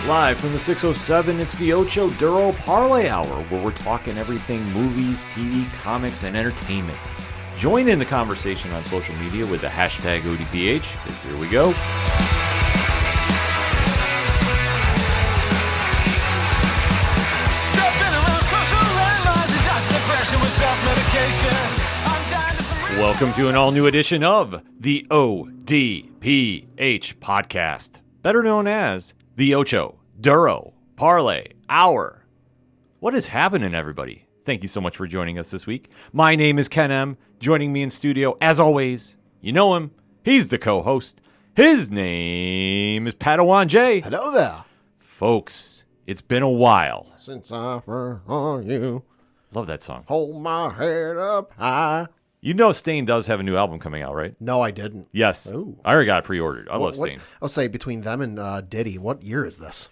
Live from the 607, it's the Ocho Duro Parlay Hour, where we're talking everything movies, TV, comics, and entertainment. Join in the conversation on social media with the hashtag ODPH, because here we go. Welcome to an all-new edition of the ODPH podcast, better known as the Ocho Duro Parlay Hour. What is happening, everybody? Thank you so much for joining us this week. My name is Ken M. Joining me in studio, as always, you know him. He's the co-host. His name is Padawan J. Hello there. Folks, it's been a while. Since I first saw you. Love that song. Hold my head up high. You know Stain does have a new album coming out, right? No, I didn't. Yes. Ooh. I already got it pre-ordered. I love Stain. I'll say between them and Diddy, what year is this?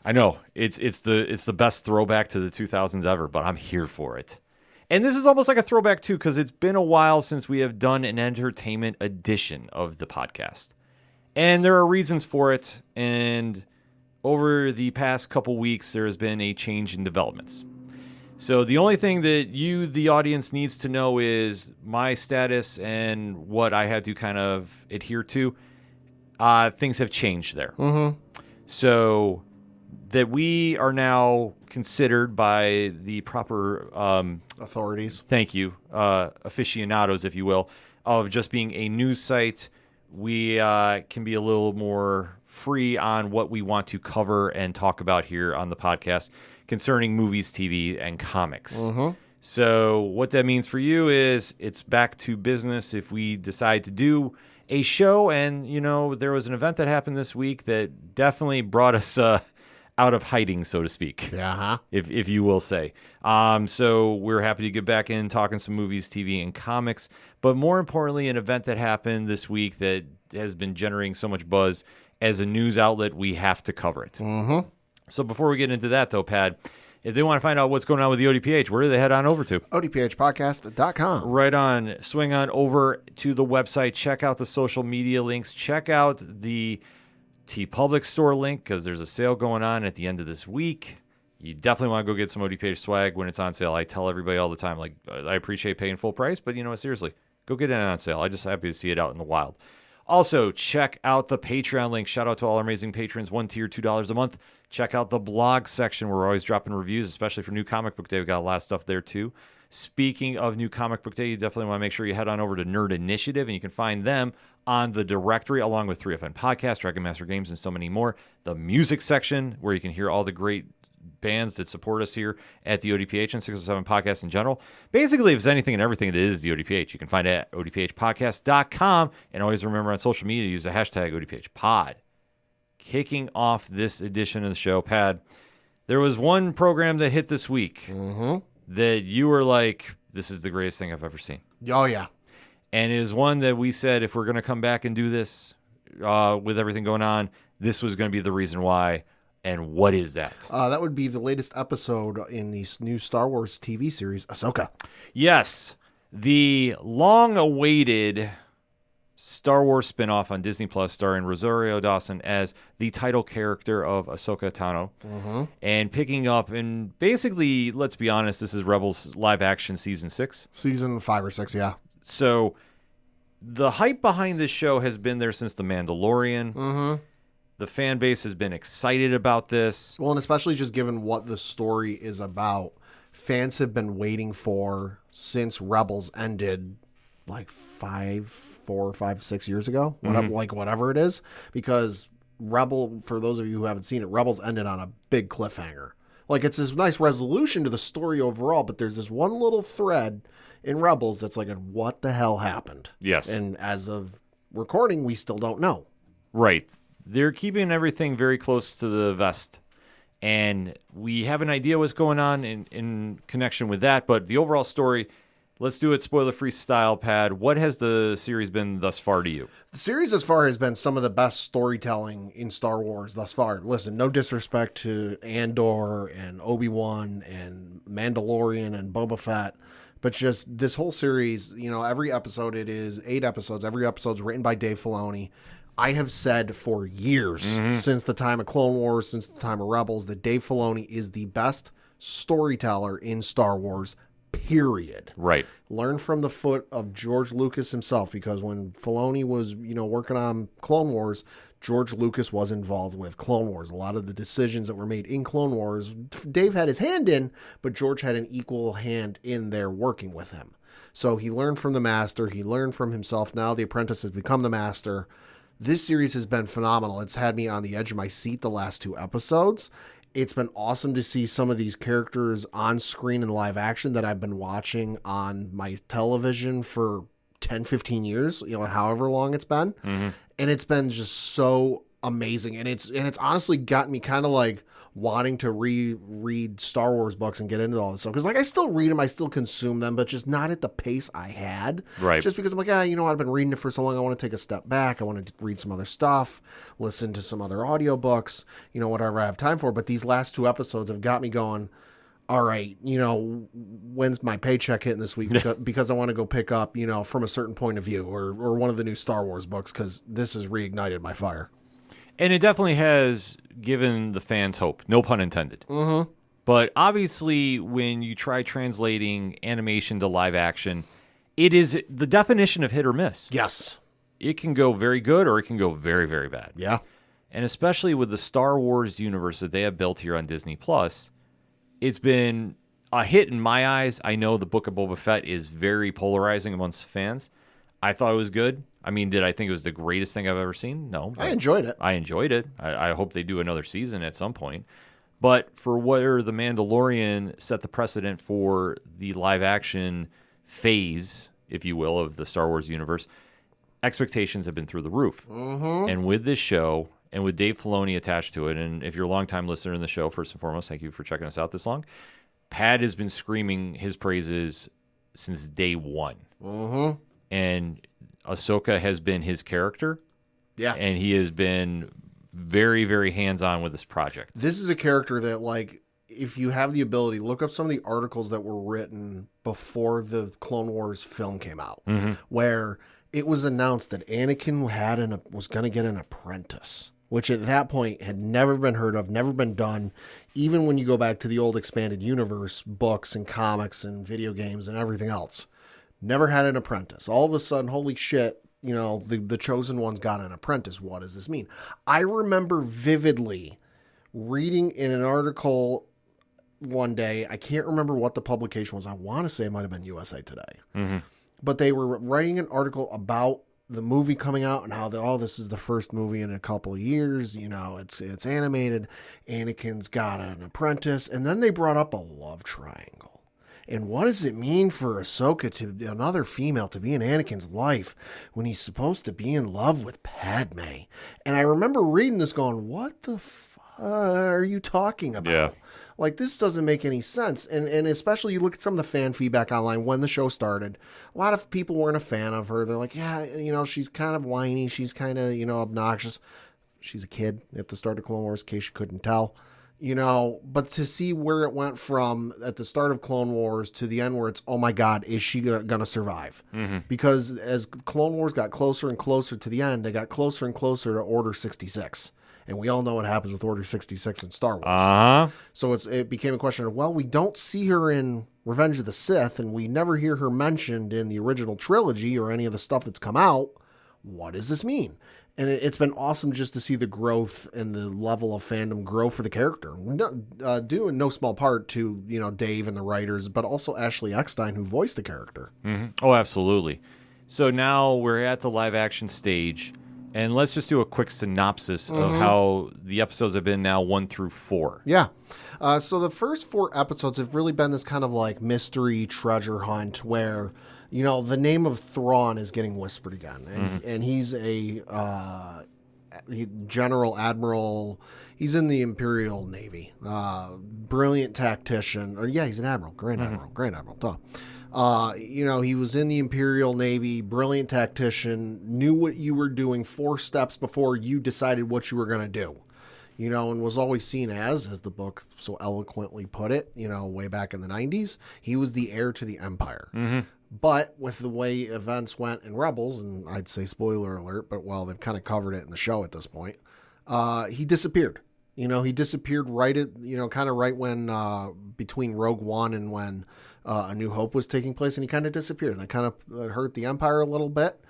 I know. It's the best throwback to the 2000s ever, but I'm here for it. And this is almost like a throwback, too, because it's been a while since we have done an entertainment edition of the podcast. And there are reasons for it. And over the past couple weeks, there has been a change in developments. So the only thing that you, the audience, needs to know is my status and what I had to kind of adhere to. Things have changed there. Mm-hmm. So that we are now considered by the proper authorities. Thank you, aficionados, if you will, of just being a news site. We can be a little more free on what we want to cover and talk about here on the podcast concerning movies, TV, and comics. Mm-hmm. So what that means for you is it's back to business if we decide to do a show. And, you know, there was an event that happened this week that definitely brought us out of hiding, so to speak, if you will say. So we're happy to get back in talking some movies, TV, and comics. But more importantly, an event that happened this week that has been generating so much buzz. As a news outlet, we have to cover it. Mm-hmm. So before we get into that, though, Pad, if they want to find out what's going on with the ODPH, where do they head on over to? ODPHpodcast.com. Right on. Swing on over to the website. Check out the social media links. Check out the TeePublic store link because there's a sale going on at the end of this week. You definitely want to go get some ODPH swag when it's on sale. I tell everybody all the time, like, I appreciate paying full price, but, you know, seriously, go get it on sale. I'm just happy to see it out in the wild. Also, check out the Patreon link. Shout out to all our amazing patrons. One tier, $2 a month. Check out the blog section where we're always dropping reviews, especially for New Comic Book Day. We've got a lot of stuff there, too. Speaking of New Comic Book Day, you definitely want to make sure you head on over to Nerd Initiative, and you can find them on the directory, along with 3FN Podcast, Dragon Master Games, and so many more. The music section, where you can hear all the great bands that support us here at the ODPH and 607 Podcast in general. Basically, if it's anything and everything, it is the ODPH. You can find it at odphpodcast.com. And always remember on social media, use the hashtag ODPHpod. Kicking off this edition of the show, Pad, there was one program that hit this week that you were like, this is the greatest thing I've ever seen. Oh, yeah. And it is one that we said, if we're going to come back and do this with everything going on, this was going to be the reason why. And what is that? That would be the latest episode in the new Star Wars TV series, Ahsoka. Yes. The long-awaited Star Wars spinoff on Disney Plus starring Rosario Dawson as the title character of Ahsoka Tano. Mm-hmm. And picking up, and basically, let's be honest, this is Rebels live action season 6. Season 5 or 6, yeah. So the hype behind this show has been there since The Mandalorian. Mm-hmm. The fan base has been excited about this. Well, and especially just given what the story is about, fans have been waiting for since Rebels ended like 4, 5, 6 years ago, whatever it is, because for those of you who haven't seen it, Rebels ended on a big cliffhanger. Like, it's this nice resolution to the story overall, but there's this one little thread in Rebels that's like, what the hell happened? Yes. And as of recording, we still don't know. Right. They're keeping everything very close to the vest. And we have an idea what's going on in connection with that. But the overall story, let's do it spoiler-free style, Pad. What has the series been thus far to you? The series thus far has been some of the best storytelling in Star Wars thus far. Listen, no disrespect to Andor and Obi-Wan and Mandalorian and Boba Fett, but just this whole series, you know, every episode, it is 8 episodes. Every episode's written by Dave Filoni. I have said for years, since the time of Clone Wars, since the time of Rebels, that Dave Filoni is the best storyteller in Star Wars, period. Right. Learn from the foot of George Lucas himself, because when Filoni was, working on Clone Wars, George Lucas was involved with Clone Wars. A lot of the decisions that were made in Clone Wars, Dave had his hand in, but George had an equal hand in there working with him. So he learned from the master. He learned from himself. Now the apprentice has become the master. This series has been phenomenal. It's had me on the edge of my seat the last 2 episodes. It's been awesome to see some of these characters on screen in live action that I've been watching on my television for 10, 15 years, however long it's been. And it's been just so amazing. And it's honestly gotten me kind of like wanting to reread Star Wars books and get into all this stuff. Because I still read them, I still consume them, but just not at the pace I had. Right. Just because I'm like, I've been reading it for so long, I want to take a step back. I want to read some other stuff, listen to some other audiobooks, whatever I have time for. But these last 2 episodes have got me going, all right, when's my paycheck hitting this week? Because I want to go pick up, From a Certain Point of View or one of the new Star Wars books, because this has reignited my fire. And it definitely has given the fans hope. No pun intended. But obviously, when you try translating animation to live action, it is the definition of hit or miss. Yes. It can go very good or it can go very, very bad. Yeah. And especially with the Star Wars universe that they have built here on Disney+, it's been a hit in my eyes. I know the Book of Boba Fett is very polarizing amongst fans. I thought it was good. I mean, did I think it was the greatest thing I've ever seen? No. I enjoyed it. I enjoyed it. I hope they do another season at some point. But for where The Mandalorian set the precedent for the live-action phase, if you will, of the Star Wars universe, expectations have been through the roof. And with this show, and with Dave Filoni attached to it, and if you're a longtime listener in the show, first and foremost, thank you for checking us out this long. Pat has been screaming his praises since day one. And Ahsoka has been his character. Yeah. And he has been very, very hands-on with this project. This is a character that, if you have the ability, look up some of the articles that were written before the Clone Wars film came out, where it was announced that Anakin was going to get an apprentice, which at that point had never been heard of, never been done. Even when you go back to the old expanded universe books and comics and video games and everything else, never had an apprentice. All of a sudden, holy shit, the chosen one's got an apprentice. What does this mean? I remember vividly reading in an article one day, I can't remember what the publication was. I want to say it might have been USA Today. But they were writing an article about the movie coming out and how this is the first movie in a couple of years. It's animated. Anakin's got an apprentice. And then they brought up a love triangle. And what does it mean for Ahsoka, to another female, to be in Anakin's life when he's supposed to be in love with Padme? And I remember reading this going, what the fuck are you talking about? Yeah. This doesn't make any sense. And especially you look at some of the fan feedback online when the show started. A lot of people weren't a fan of her. They're like, yeah, she's kind of whiny. She's kind of, obnoxious. She's a kid at the start of Clone Wars, in case you couldn't tell. But to see where it went from at the start of Clone Wars to the end where it's, oh my God, is she going to survive? Because as Clone Wars got closer and closer to the end, they got closer and closer to Order 66. And we all know what happens with Order 66 in Star Wars. So it became a question of, we don't see her in Revenge of the Sith, and we never hear her mentioned in the original trilogy or any of the stuff that's come out. What does this mean? And it's been awesome just to see the growth and the level of fandom grow for the character. Due in no small part to, Dave and the writers, but also Ashley Eckstein, who voiced the character. Oh, absolutely. So now we're at the live action stage, and let's just do a quick synopsis of how the episodes have been now 1 through 4. Yeah. So the first 4 episodes have really been this kind of mystery treasure hunt where, the name of Thrawn is getting whispered again. And he's a general admiral. He's in the Imperial Navy. Brilliant tactician. He's an admiral. Grand Admiral. Duh. He was in the Imperial Navy, brilliant tactician, knew what you were doing 4 steps before you decided what you were going to do, and was always seen as the book so eloquently put it, way back in the 90s, he was the heir to the Empire. But with the way events went in Rebels, and I'd say spoiler alert, but well, they've kind of covered it in the show at this point, he disappeared. He disappeared kind of right when, between Rogue One and when A New Hope was taking place, and he kind of disappeared. And that kind of hurt the Empire a little bit.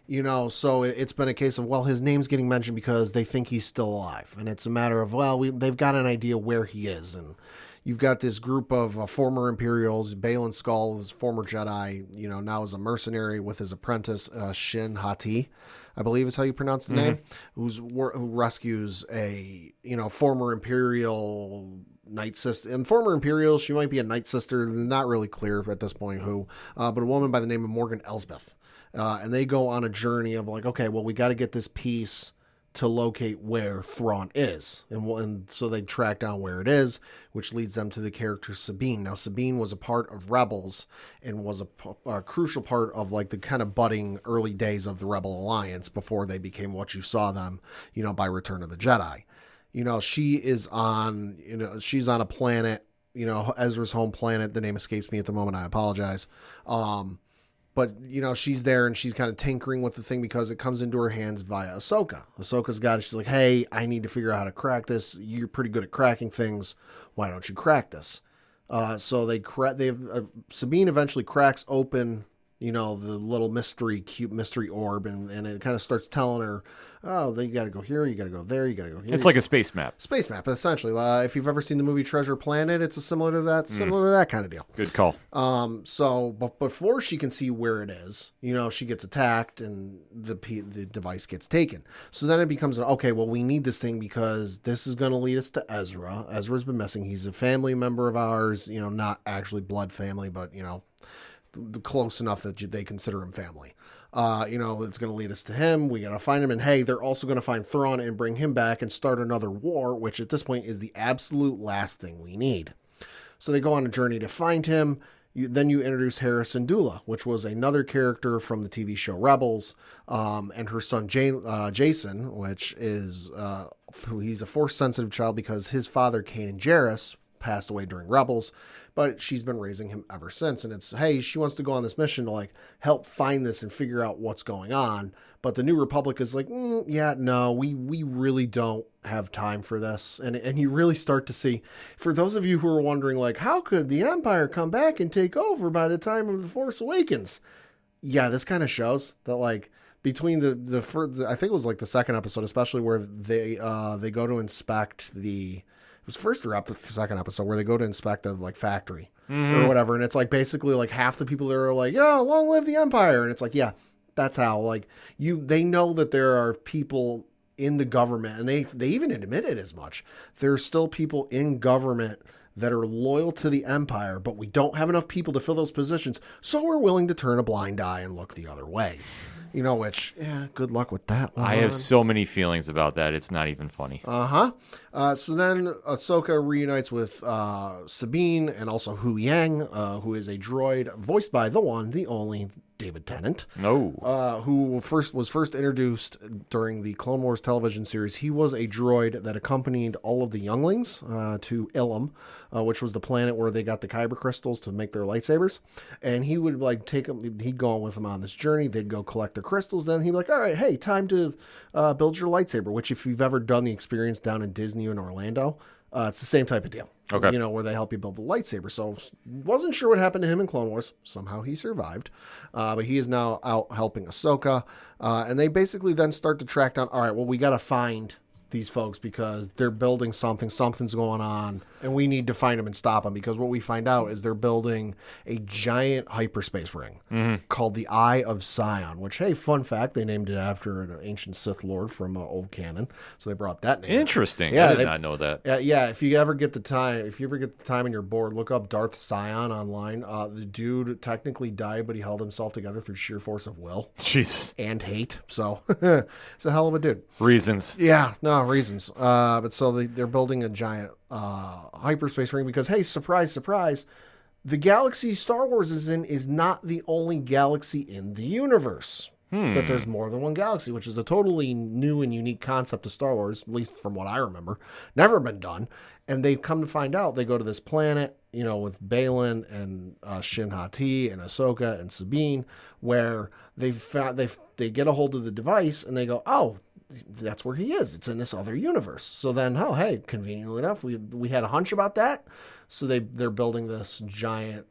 So it's been a case of, well, his name's getting mentioned because they think he's still alive. And it's a matter of, well, they've got an idea where he is. And you've got this group of former Imperials. Baylan Skoll is a former Jedi, now is a mercenary with his apprentice, Shin Hati, I believe is how you pronounce the name, who rescues a, former Imperial Night Sister. And former Imperial, she might be a Night Sister, not really clear at this point who, but a woman by the name of Morgan Elsbeth. And they go on a journey of like, okay, well, we got to get this piece to locate where Thrawn is. And so they track down where it is, which leads them to the character Sabine. Now, Sabine was a part of Rebels and was a crucial part of like the kind of budding early days of the Rebel Alliance before they became what you saw them, by Return of the Jedi. She is on, she's on a planet, Ezra's home planet. The name escapes me at the moment. I apologize. But, she's there and she's kind of tinkering with the thing because it comes into her hands via Ahsoka. Ahsoka's got it. She's like, hey, I need to figure out how to crack this. You're pretty good at cracking things. Why don't you crack this? So Sabine eventually cracks open, the little cute mystery orb. And it kind of starts telling her, oh, you got to go here. You got to go there. You got to go here. It's like a space map. Space map, essentially. If you've ever seen the movie Treasure Planet, it's similar to that kind of deal. Good call. But before she can see where it is, she gets attacked and the device gets taken. So then it becomes, okay, well, we need this thing because this is going to lead us to Ezra. Ezra's been missing. He's a family member of ours, not actually blood family, but, close enough that they consider him family. It's going to lead us to him. We got to find him. And hey, they're also going to find Thrawn and bring him back and start another war, which at this point is the absolute last thing we need. So they go on a journey to find him. Then you introduce Hera Syndulla, which was another character from the TV show Rebels, and her son Jason, which is he's a Force-sensitive child because his father, Kanan Jarrus, passed away during Rebels, but she's been raising him ever since. And it's, hey, she wants to go on this mission to like help find this and figure out what's going on. But the New Republic is like, we really don't have time for this. And you really start to see, for those of you who are wondering, like, how could the Empire come back and take over by the time of The Force Awakens? Yeah, this kind of shows that, like, between the I think it was like the second episode, especially where they go to inspect it was first or second episode where they go to inspect the like factory or whatever. And it's like basically like half the people there are like, yeah, long live the Empire. And it's like, yeah, that's how like they know that there are people in the government, and they even admit it as much. There's still people in government that are loyal to the Empire, but we don't have enough people to fill those positions. So we're willing to turn a blind eye and look the other way. Which, good luck with that one. I have so many feelings about that. It's not even funny. So then Ahsoka reunites with Sabine and also Hu Yang, who is a droid voiced by the one, the only David Tennant. Who was first introduced during the Clone Wars television series. He was a droid that accompanied all of the younglings to Ilum, which was the planet where they got the kyber crystals to make their lightsabers. And he would like take them, he'd go on with them on this journey. They'd go collect their crystals. Then he'd be like, all right, hey, time to build your lightsaber, which if you've ever done the experience down in Disney in Orlando, it's the same type of deal. Okay. Where they help you build the lightsaber. So wasn't sure what happened to him in Clone Wars. Somehow he survived. But he is now out helping Ahsoka. And they basically then start to track down, all right, well, we got to find these folks because they're building something's going on, and we need to find them and stop them, because what we find out is they're building a giant hyperspace ring called the Eye of Sion, which, hey, fun fact, they named it after an ancient Sith Lord from old canon, so they brought that name. Interesting. Yeah, I did not know that. Yeah, if you ever get the time and you're bored, look up Darth Sion online. The dude technically died, but he held himself together through sheer force of will. Jesus. And hate, so it's a hell of a dude. Reasons. Yeah, no, reasons. But so they're building a giant hyperspace ring because, hey, surprise, surprise, the galaxy Star Wars is in is not the only galaxy in the universe. that there's more than one galaxy, which is a totally new and unique concept of Star Wars, at least from what I remember. Never been done. And they come to find out, they go to this planet, with Balin and Shin Hati and Ahsoka and Sabine, where they get a hold of the device and they go, oh, that's where he is. It's in this other universe. So then, oh, hey, conveniently enough, we had a hunch about that. So they're building this giant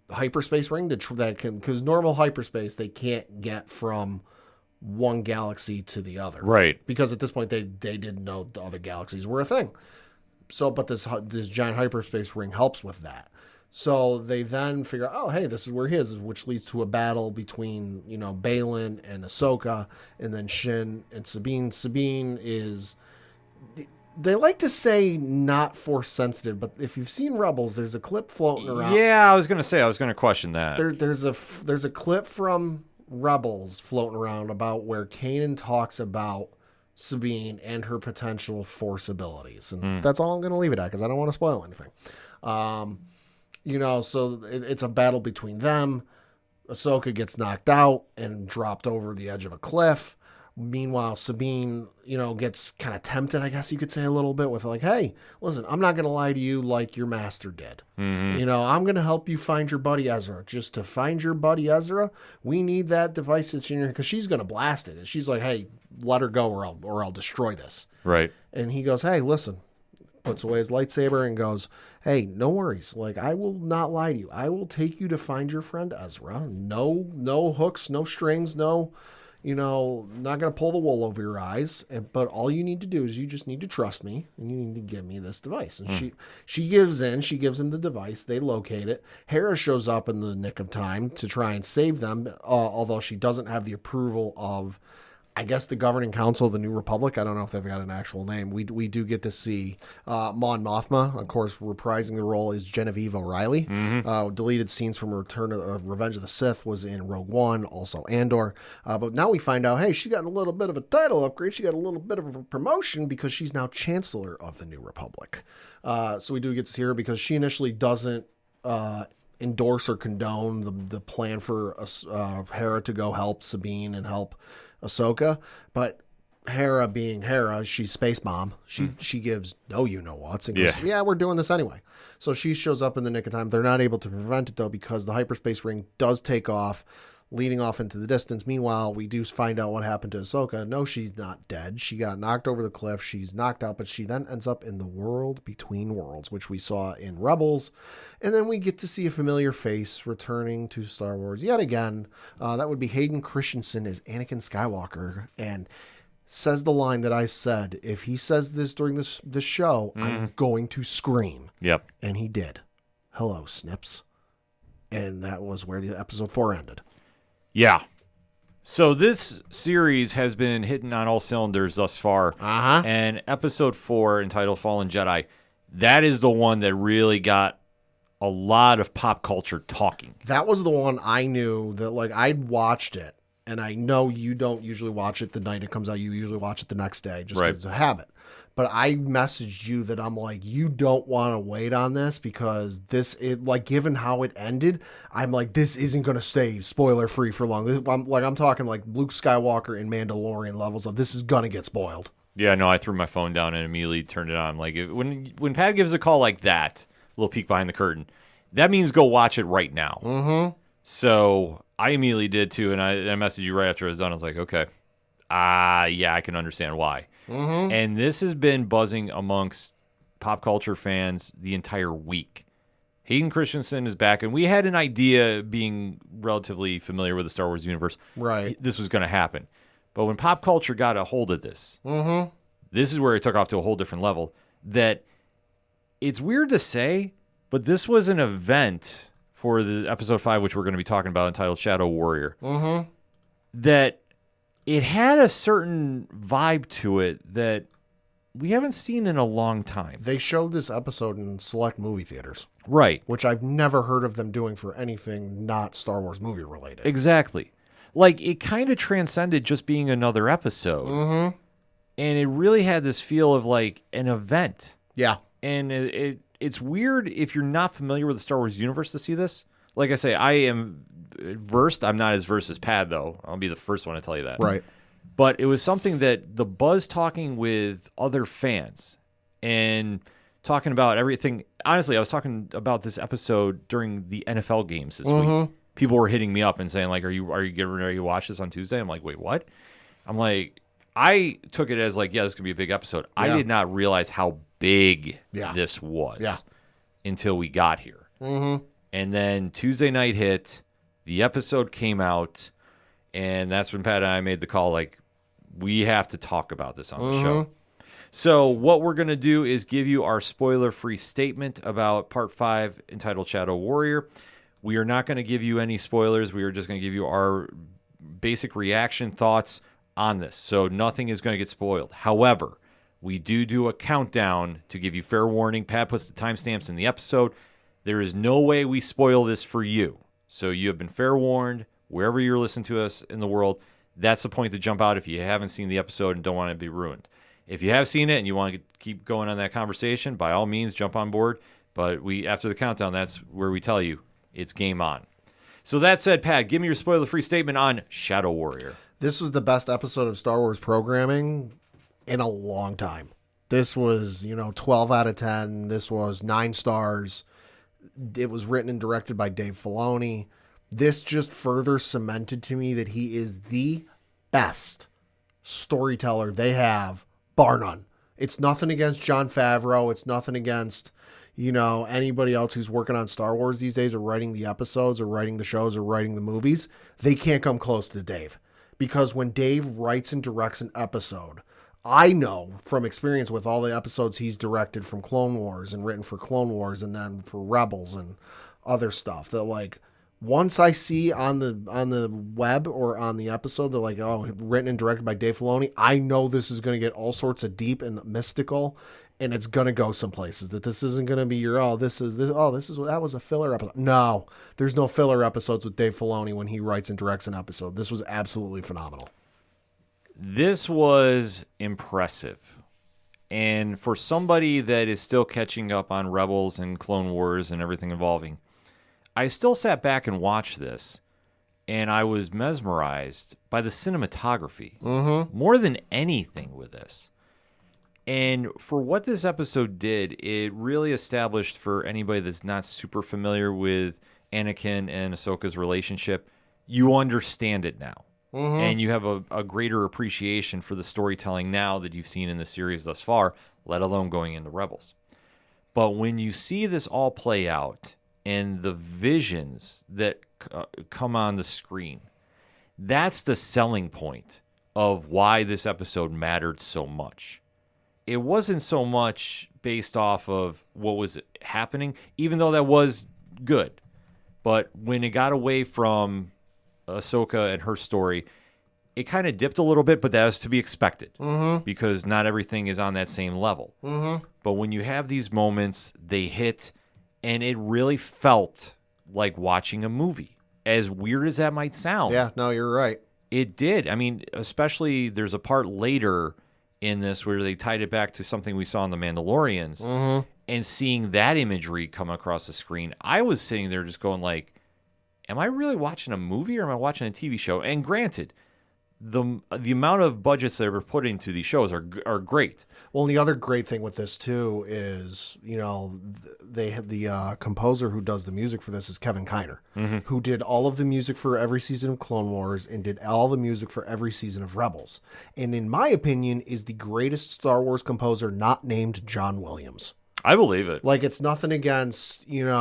hyperspace ring that can, because normal hyperspace they can't get from one galaxy to the other, right? Because at this point they didn't know the other galaxies were a thing. So, but this giant hyperspace ring helps with that. So they then figure out, oh, hey, this is where he is, which leads to a battle between Balin and Ahsoka, and then Shin and Sabine. Sabine is, they like to say not force sensitive, but if you've seen Rebels, there's a clip floating around. Yeah, I was going to question that. There's a clip from Rebels floating around about where Kanan talks about Sabine and her potential force abilities. And that's all I'm going to leave it at because I don't want to spoil anything. So it's a battle between them. Ahsoka gets knocked out and dropped over the edge of a cliff. Meanwhile, Sabine, gets kind of tempted, I guess you could say a little bit with like, hey, listen, I'm not going to lie to you like your master did. Mm-hmm. I'm going to help you find your buddy Ezra. Just to find your buddy Ezra, we need that device that's in here because she's going to blast it. And she's like, hey, let her go or I'll destroy this. Right. And he goes, hey, listen, puts away his lightsaber and goes, hey, no worries. Like, I will not lie to you. I will take you to find your friend Ezra. No hooks, no strings, not going to pull the wool over your eyes. But all you need to do is you just need to trust me and you need to give me this device. And she gives in. She gives him the device. They locate it. Hera shows up in the nick of time to try and save them, although she doesn't have the approval of, I guess, the governing council of the New Republic. I don't know if they've got an actual name. We do get to see Mon Mothma, of course, reprising the role is Genevieve O'Reilly. Mm-hmm. Deleted scenes from Return of Revenge of the Sith was in Rogue One, also Andor. But now we find out, hey, she got a little bit of a title upgrade. She got a little bit of a promotion because she's now Chancellor of the New Republic. So we do get to see her because she initially doesn't endorse or condone the plan for Hera to go help Sabine and help Ahsoka, but Hera being Hera, she's space mom. She gives no you-know-whats and goes, yeah, we're doing this anyway. So she shows up in the nick of time. They're not able to prevent it, though, because the hyperspace ring does take off, leading off into the distance. Meanwhile, we do find out what happened to Ahsoka. No, she's not dead. She got knocked over the cliff. She's knocked out, but she then ends up in the world between worlds, which we saw in Rebels. And then we get to see a familiar face returning to Star Wars yet again. That would be Hayden Christensen as Anakin Skywalker, and says the line that I said, if he says this during this show, I'm going to scream. Yep. And he did. Hello, Snips. And that was where the episode 4 ended. Yeah. So this series has been hitting on all cylinders thus far. Uh-huh. And episode 4, entitled Fallen Jedi, that is the one that really got a lot of pop culture talking. That was the one I knew that, like, I'd watched it. And I know you don't usually watch it the night it comes out. You usually watch it the next day just because it's a habit. But I messaged you that I'm like, you don't want to wait on this because given how it ended, I'm like, this isn't going to stay spoiler free for long. I'm talking like Luke Skywalker and Mandalorian levels of this is going to get spoiled. Yeah, no, I threw my phone down and immediately turned it on. Like when Pat gives a call like that, a little peek behind the curtain, that means go watch it right now. Mm-hmm. So I immediately did too, and I messaged you right after I was done. I was like, okay, yeah, I can understand why. Mm-hmm. And this has been buzzing amongst pop culture fans the entire week. Hayden Christensen is back, and we had an idea, being relatively familiar with the Star Wars universe, right? This was going to happen. But when pop culture got a hold of this, this is where it took off to a whole different level. That it's weird to say, but this was an event for the episode 5, which we're going to be talking about, entitled Shadow Warrior, that it had a certain vibe to it that we haven't seen in a long time. They showed this episode in select movie theaters. Right. Which I've never heard of them doing for anything not Star Wars movie related. Exactly. Like, it kind of transcended just being another episode. Mm-hmm. And it really had this feel of, like, an event. Yeah. And it's weird if you're not familiar with the Star Wars universe to see this. Like I say, I am versed. I'm not as versed as Pad, though. I'll be the first one to tell you that. Right. But it was something that the buzz talking with other fans and talking about everything. Honestly, I was talking about this episode during the NFL games this week. People were hitting me up and saying, like, are you getting ready to watch this on Tuesday? I'm like, wait, what? I'm like, I took it as like, yeah, this is going to be a big episode. I did not realize how big this was until we got here. And then Tuesday night hit, the episode came out, and that's when Pat and I made the call, like, we have to talk about this on the show. So what we're going to do is give you our spoiler-free statement about Part 5, entitled Shadow Warrior. We are not going to give you any spoilers. We are just going to give you our basic reaction thoughts on this. So nothing is going to get spoiled. However, we do a countdown to give you fair warning. Pat puts the timestamps in the episode. There is no way we spoil this for you. So you have been fair warned. Wherever you're listening to us in the world, that's the point to jump out if you haven't seen the episode and don't want it to be ruined. If you have seen it and you want to keep going on that conversation, by all means, jump on board. But after the countdown, that's where we tell you it's game on. So that said, Pat, give me your spoiler-free statement on Shadow Warrior. This was the best episode of Star Wars programming in a long time. This was, 12 out of 10. This was 9 stars. It was written and directed by Dave Filoni. This just further cemented to me that he is the best storyteller they have, bar none. It's nothing against Jon Favreau. It's nothing against, anybody else who's working on Star Wars these days or writing the episodes or writing the shows or writing the movies. They can't come close to Dave. Because when Dave writes and directs an episode, I know from experience with all the episodes he's directed from Clone Wars and written for Clone Wars and then for Rebels and other stuff, that like once I see on the web or on the episode, they're like, oh, written and directed by Dave Filoni, I know this is going to get all sorts of deep and mystical, and it's going to go some places. That this isn't going to be your, that was a filler episode. No, there's no filler episodes with Dave Filoni when he writes and directs an episode. This was absolutely phenomenal. This was impressive. And for somebody that is still catching up on Rebels and Clone Wars and everything involving, I still sat back and watched this, and I was mesmerized by the cinematography more than anything with this. And for what this episode did, it really established for anybody that's not super familiar with Anakin and Ahsoka's relationship, you understand it now. And you have a greater appreciation for the storytelling now that you've seen in the series thus far, let alone going into Rebels. But when you see this all play out and the visions that come on the screen, that's the selling point of why this episode mattered so much. It wasn't so much based off of what was happening, even though that was good. But when it got away from Ahsoka and her story, it kind of dipped a little bit, but that was to be expected because not everything is on that same level. But when you have these moments, they hit, and it really felt like watching a movie, as weird as that might sound. Yeah, no, you're right. It did. I mean, especially there's a part later in this where they tied it back to something we saw in The Mandalorians, and seeing that imagery come across the screen, I was sitting there just going like, am I really watching a movie or am I watching a TV show? And granted, the amount of budgets that were put into these shows are great. Well, and the other great thing with this too is, they have the composer who does the music for this is Kevin Kiner, who did all of the music for every season of Clone Wars and did all the music for every season of Rebels. And in my opinion, is the greatest Star Wars composer not named John Williams. I believe it. Like, it's nothing against, Michael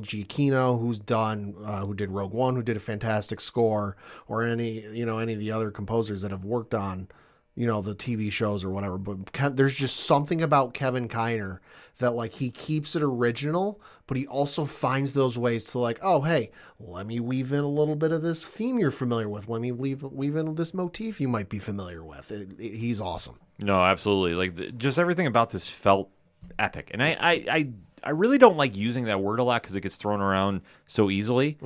Giacchino, who did Rogue One, who did a fantastic score, or any of the other composers that have worked on, the TV shows or whatever. But there's just something about Kevin Kiner that, like, he keeps it original, but he also finds those ways to, like, oh, hey, let me weave in a little bit of this theme you're familiar with. Let me weave in this motif you might be familiar with. He's awesome. No, absolutely. Like, just everything about this felt epic. And I really don't like using that word a lot because it gets thrown around so easily.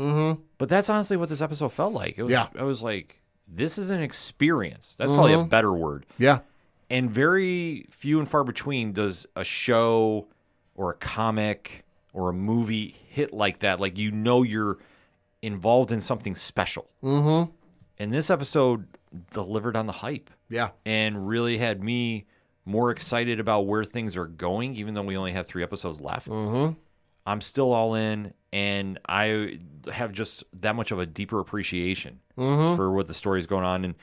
But that's honestly what this episode felt like. It was, I was like, this is an experience. That's probably a better word. Yeah. And very few and far between does a show or a comic or a movie hit like that. Like, you're involved in something special. Mm-hmm. And this episode delivered on the hype. Yeah. And really had me more excited about where things are going, even though we only have 3 episodes left. Mm-hmm. I'm still all in, and I have just that much of a deeper appreciation for what the story is going on. And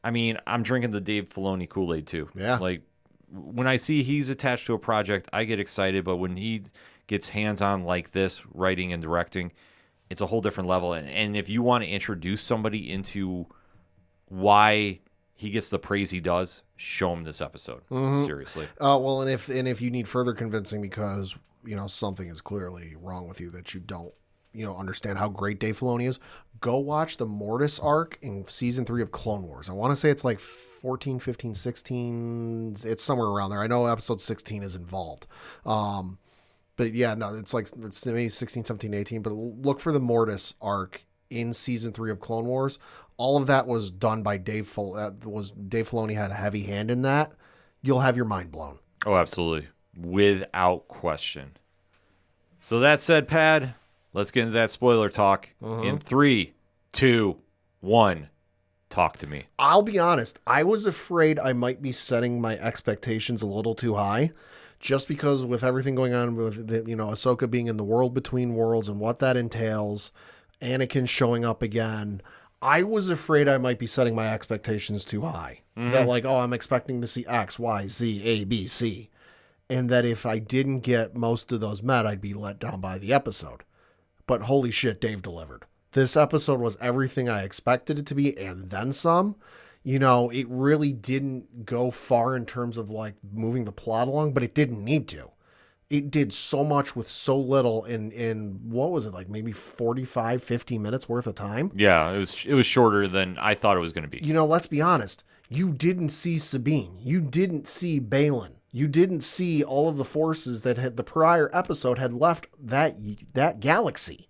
I mean, I'm drinking the Dave Filoni Kool-Aid too. Yeah. Like when I see he's attached to a project, I get excited. But when he gets hands-on like this, writing and directing, it's a whole different level. And if you want to introduce somebody into why he gets the praise he does, show him this episode. Seriously. Well, and if you need further convincing because something is clearly wrong with you that you don't understand how great Dave Filoni is, go watch the Mortis arc in season 3 of Clone Wars. I want to say it's like 14, 15, 16. It's somewhere around there. I know episode 16 is involved. But yeah, no, it's maybe 16, 17, 18. But look for the Mortis arc in season 3 of Clone Wars. All of that was done by Dave Filoni had a heavy hand in that. You'll have your mind blown. Oh, absolutely. Without question. So that said, Pad, let's get into that spoiler talk in 3, 2, 1. Talk to me. I'll be honest. I was afraid I might be setting my expectations a little too high, just because with everything going on with Ahsoka being in the world between worlds and what that entails, Anakin showing up again. I was afraid I might be setting my expectations too high. That I'm expecting to see X, Y, Z, A, B, C. And that if I didn't get most of those met, I'd be let down by the episode. But holy shit, Dave delivered. This episode was everything I expected it to be and then some. It really didn't go far in terms of moving the plot along, but it didn't need to. It did so much with so little in what was it, maybe 45, 50 minutes worth of time? Yeah, it was shorter than I thought it was going to be. Let's be honest. You didn't see Sabine. You didn't see Balin. You didn't see all of the forces that had the prior episode had left that galaxy.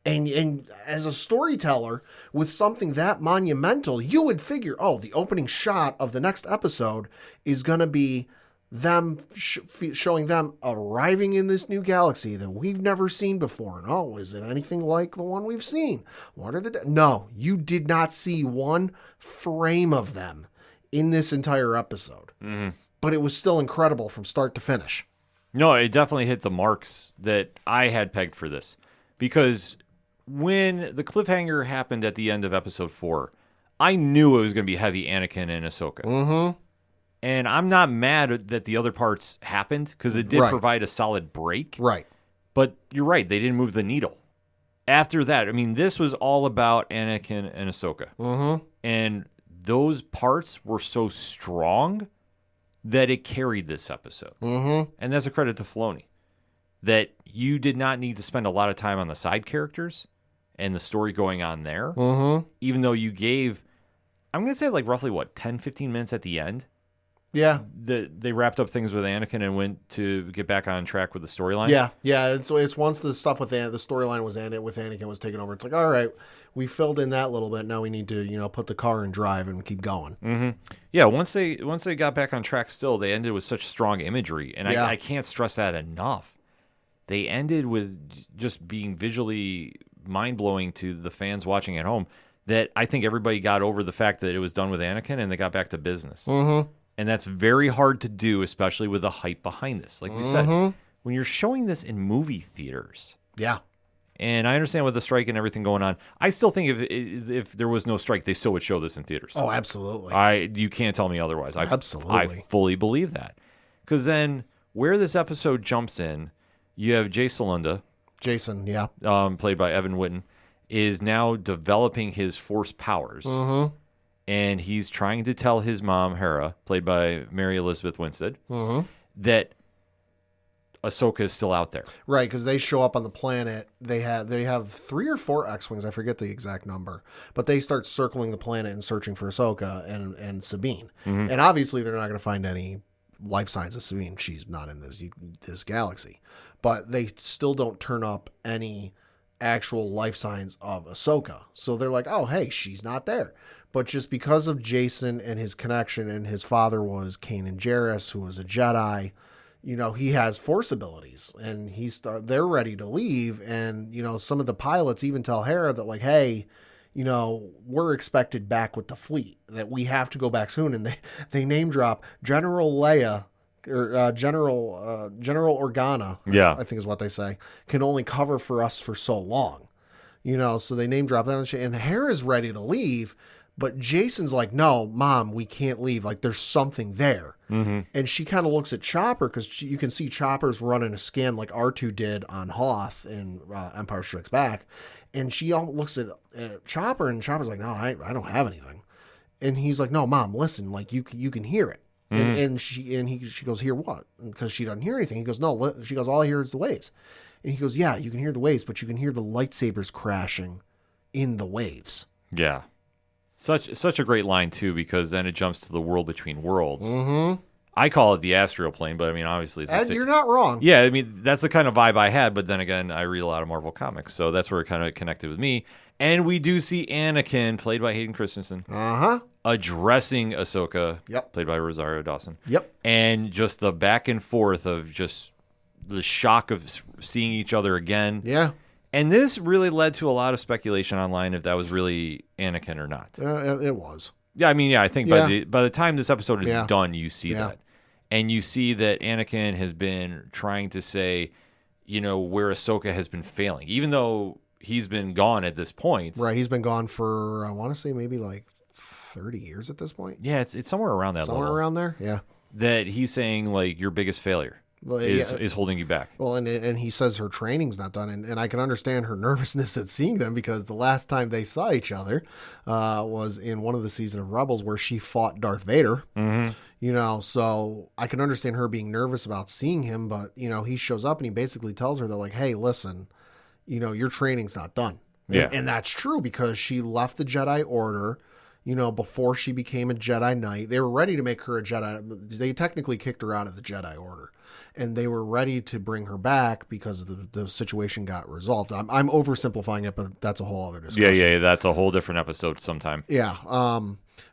And as a storyteller with something that monumental, you would figure, the opening shot of the next episode is going to be them showing them arriving in this new galaxy that we've never seen before. And is it anything like the one we've seen? What are No, you did not see one frame of them in this entire episode. Mm-hmm. But it was still incredible from start to finish. No, it definitely hit the marks that I had pegged for this. Because when the cliffhanger happened at the end of episode 4, I knew it was going to be heavy Anakin and Ahsoka. Mm-hmm. And I'm not mad that the other parts happened, because it did provide a solid break. Right. But you're right, they didn't move the needle. After that, I mean, this was all about Anakin and Ahsoka. Mm-hmm. And those parts were so strong that it carried this episode. Mm-hmm. And that's a credit to Filoni. That you did not need to spend a lot of time on the side characters and the story going on there. Mm-hmm. Even though you gave, I'm going to say roughly, 10, 15 minutes at the end? Yeah. They wrapped up things with Anakin and went to get back on track with the storyline. Yeah. It's once the stuff with the storyline was in it with Anakin was taken over. It's like, all right, we filled in that little bit. Now we need to put the car in drive and keep going. Mm-hmm. Yeah. Once they got back on track, still they ended with such strong imagery, and I can't stress that enough. They ended with just being visually mind blowing to the fans watching at home. That I think everybody got over the fact that it was done with Anakin and they got back to business. Mm-hmm. And that's very hard to do, especially with the hype behind this. Like we said, when you're showing this in movie theaters. Yeah. And I understand with the strike and everything going on. I still think if there was no strike, they still would show this in theaters. Oh, absolutely. You can't tell me otherwise. Absolutely. I fully believe that. Because then where this episode jumps in, you have Jason, yeah. Played by Evan Whitten, is now developing his force powers. Mm-hmm. And he's trying to tell his mom, Hera, played by Mary Elizabeth Winstead, that Ahsoka is still out there. Right, because they show up on the planet. They have 3 or 4 X-Wings. I forget the exact number. But they start circling the planet and searching for Ahsoka and Sabine. Mm-hmm. And obviously they're not going to find any life signs of Sabine. She's not in this galaxy. But they still don't turn up any actual life signs of Ahsoka. So they're like, oh, hey, she's not there. But just because of Jason and his connection, and his father was Kanan Jarrus, who was a Jedi, he has force abilities, and they're ready to leave. And, some of the pilots even tell Hera that, like, hey, we're expected back with the fleet, that we have to go back soon. And they name drop General Leia, or General Organa, Yeah. I think is what they say, can only cover for us for so long. So they name drop that, and Hera's ready to leave, but Jason's like, no, Mom, we can't leave. Like, there's something there. Mm-hmm. And she kind of looks at Chopper, because you can see Chopper's running a scan like R2 did on Hoth in Empire Strikes Back. And she looks at Chopper, and Chopper's like, no, I don't have anything. And he's like, no, Mom, listen, like, you can hear it. Mm-hmm. And she goes, hear what? Because she doesn't hear anything. He goes, no. She goes, all I hear is the waves. And he goes, yeah, you can hear the waves, but you can hear the lightsabers crashing in the waves. Yeah. Such a great line, too, because then it jumps to the world between worlds. Mm-hmm. I call it the astral plane, but I mean, obviously it's the same. You're not wrong. Yeah, I mean, that's the kind of vibe I had, but then again, I read a lot of Marvel comics, so that's where it kind of connected with me. And we do see Anakin, played by Hayden Christensen, addressing Ahsoka, played by Rosario Dawson. Yep. And just the back and forth of just the shock of seeing each other again. Yeah. And this really led to a lot of speculation online if that was really Anakin or not. It was. Yeah, I mean, I think by the time this episode is done, you see that. And you see that Anakin has been trying to say, where Ahsoka has been failing, even though he's been gone at this point. Right, he's been gone for, I want to say, maybe like 30 years at this point. Yeah, it's somewhere around that level. Somewhere around there, yeah. That he's saying, like, your biggest failure is holding you back. Well, and he says her training's not done, and I can understand her nervousness at seeing them, because the last time they saw each other was in one of the seasons of Rebels where she fought Darth Vader. Mm-hmm. So I can understand her being nervous about seeing him, but, he shows up and he basically tells her that, like, hey, listen, your training's not done. Yeah. And that's true, because she left the Jedi Order, before she became a Jedi Knight. They were ready to make her a Jedi. They technically kicked her out of the Jedi Order, and they were ready to bring her back because the situation got resolved. I'm oversimplifying it, but that's a whole other discussion. Yeah, that's a whole different episode sometime. Yeah.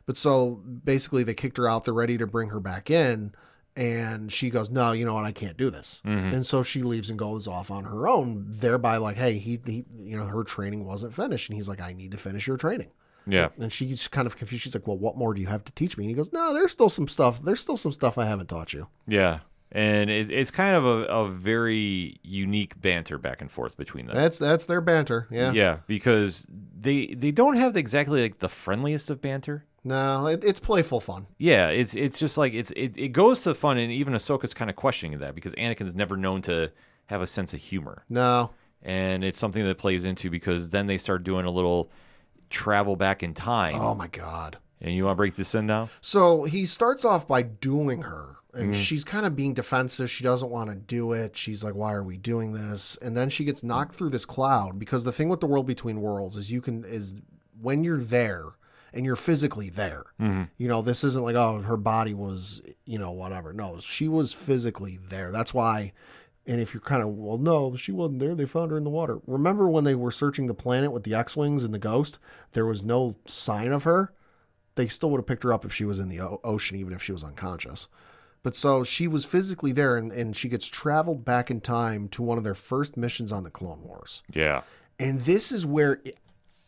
But so basically they kicked her out. They're ready to bring her back in. And she goes, no, you know what? I can't do this. Mm-hmm. And so she leaves and goes off on her own, thereby like, hey, he her training wasn't finished. And he's like, I need to finish your training. Yeah. And she's kind of confused. She's like, well, what more do you have to teach me? And he goes, no, there's still some stuff. There's still some stuff I haven't taught you. Yeah. And it's kind of a very unique banter back and forth between them. That's their banter. Yeah. Yeah, because they don't have exactly like the friendliest of banter. No, it's playful fun. Yeah, it's just like it goes to fun, and even Ahsoka's kind of questioning that because Anakin's never known to have a sense of humor. No. And it's something that plays into because then they start doing a little travel back in time. Oh my God. And you want to break this in now? So he starts off by dueling her. And she's kind of being defensive. She doesn't want to do it. She's like, why are we doing this? And then she gets knocked through this cloud, because the thing with the world between worlds is when you're there and you're physically there, this isn't like, oh, her body was, whatever. No, she was physically there. That's why. And if you're kind of, well, no, she wasn't there. They found her in the water. Remember when they were searching the planet with the X-Wings and the Ghost? There was no sign of her. They still would have picked her up if she was in the ocean, even if she was unconscious. But so she was physically there, and she gets traveled back in time to one of their first missions on the Clone Wars. Yeah. And this is where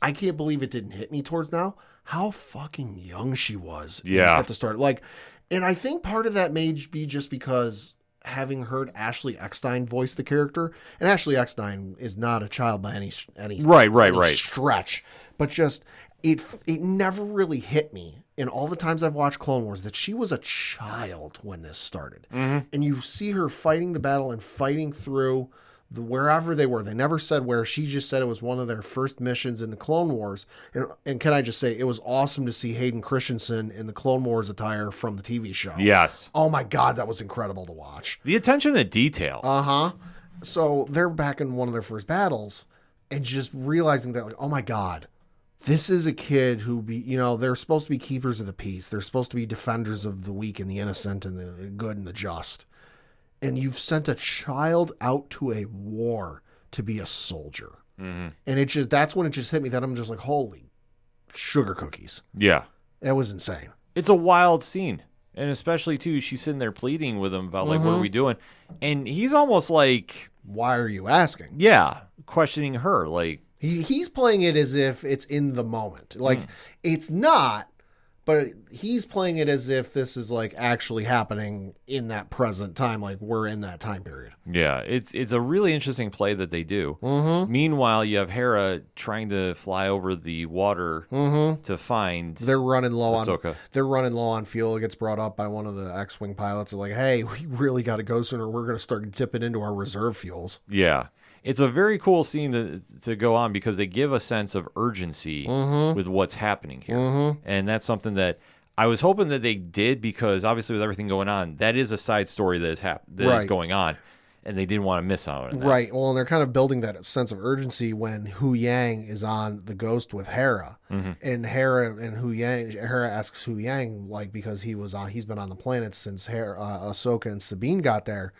I can't believe it didn't hit me towards now, how fucking young she was at the start. Like, and I think part of that may be just because having heard Ashley Eckstein voice the character, and Ashley Eckstein is not a child by any stretch, but just it never really hit me in all the times I've watched Clone Wars that she was a child when this started. And you see her fighting the battle and fighting through wherever they were. They never said where. She just said it was one of their first missions in the Clone Wars. And can I just say, it was awesome to see Hayden Christensen in the Clone Wars attire from the TV show. Yes. Oh my God, that was incredible to watch. The attention to detail. So they're back in one of their first battles and just realizing that, like, oh my God, this is a kid who they're supposed to be keepers of the peace. They're supposed to be defenders of the weak and the innocent and the good and the just. And you've sent a child out to a war to be a soldier. And that's when it just hit me that I'm just like, holy sugar cookies. Yeah. It was insane. It's a wild scene. And especially, too, she's sitting there pleading with him about, like, what are we doing? And he's almost like... Why are you asking? Yeah, questioning her. Like he's playing it as if it's in the moment. Like, it's not, but he's playing it as if this is, like, actually happening in that present time. Like, we're in that time period. Yeah, it's a really interesting play that they do. Meanwhile, you have Hera trying to fly over the water to find They're running low Ahsoka. They're running low on fuel. It gets brought up by one of the X-Wing pilots. They're like, hey, we really got to go sooner. We're going to start dipping into our reserve fuels. Yeah. It's a very cool scene to go on because they give a sense of urgency with what's happening here. And that's something that I was hoping that they did because obviously with everything going on, that is a side story that is going on. And they didn't want to miss out on that. Right. Well, and they're kind of building that sense of urgency when Hu Yang is on the Ghost with Hera. And Hera asks Hu Yang, like, because he's been on the planet since Ahsoka and Sabine got there,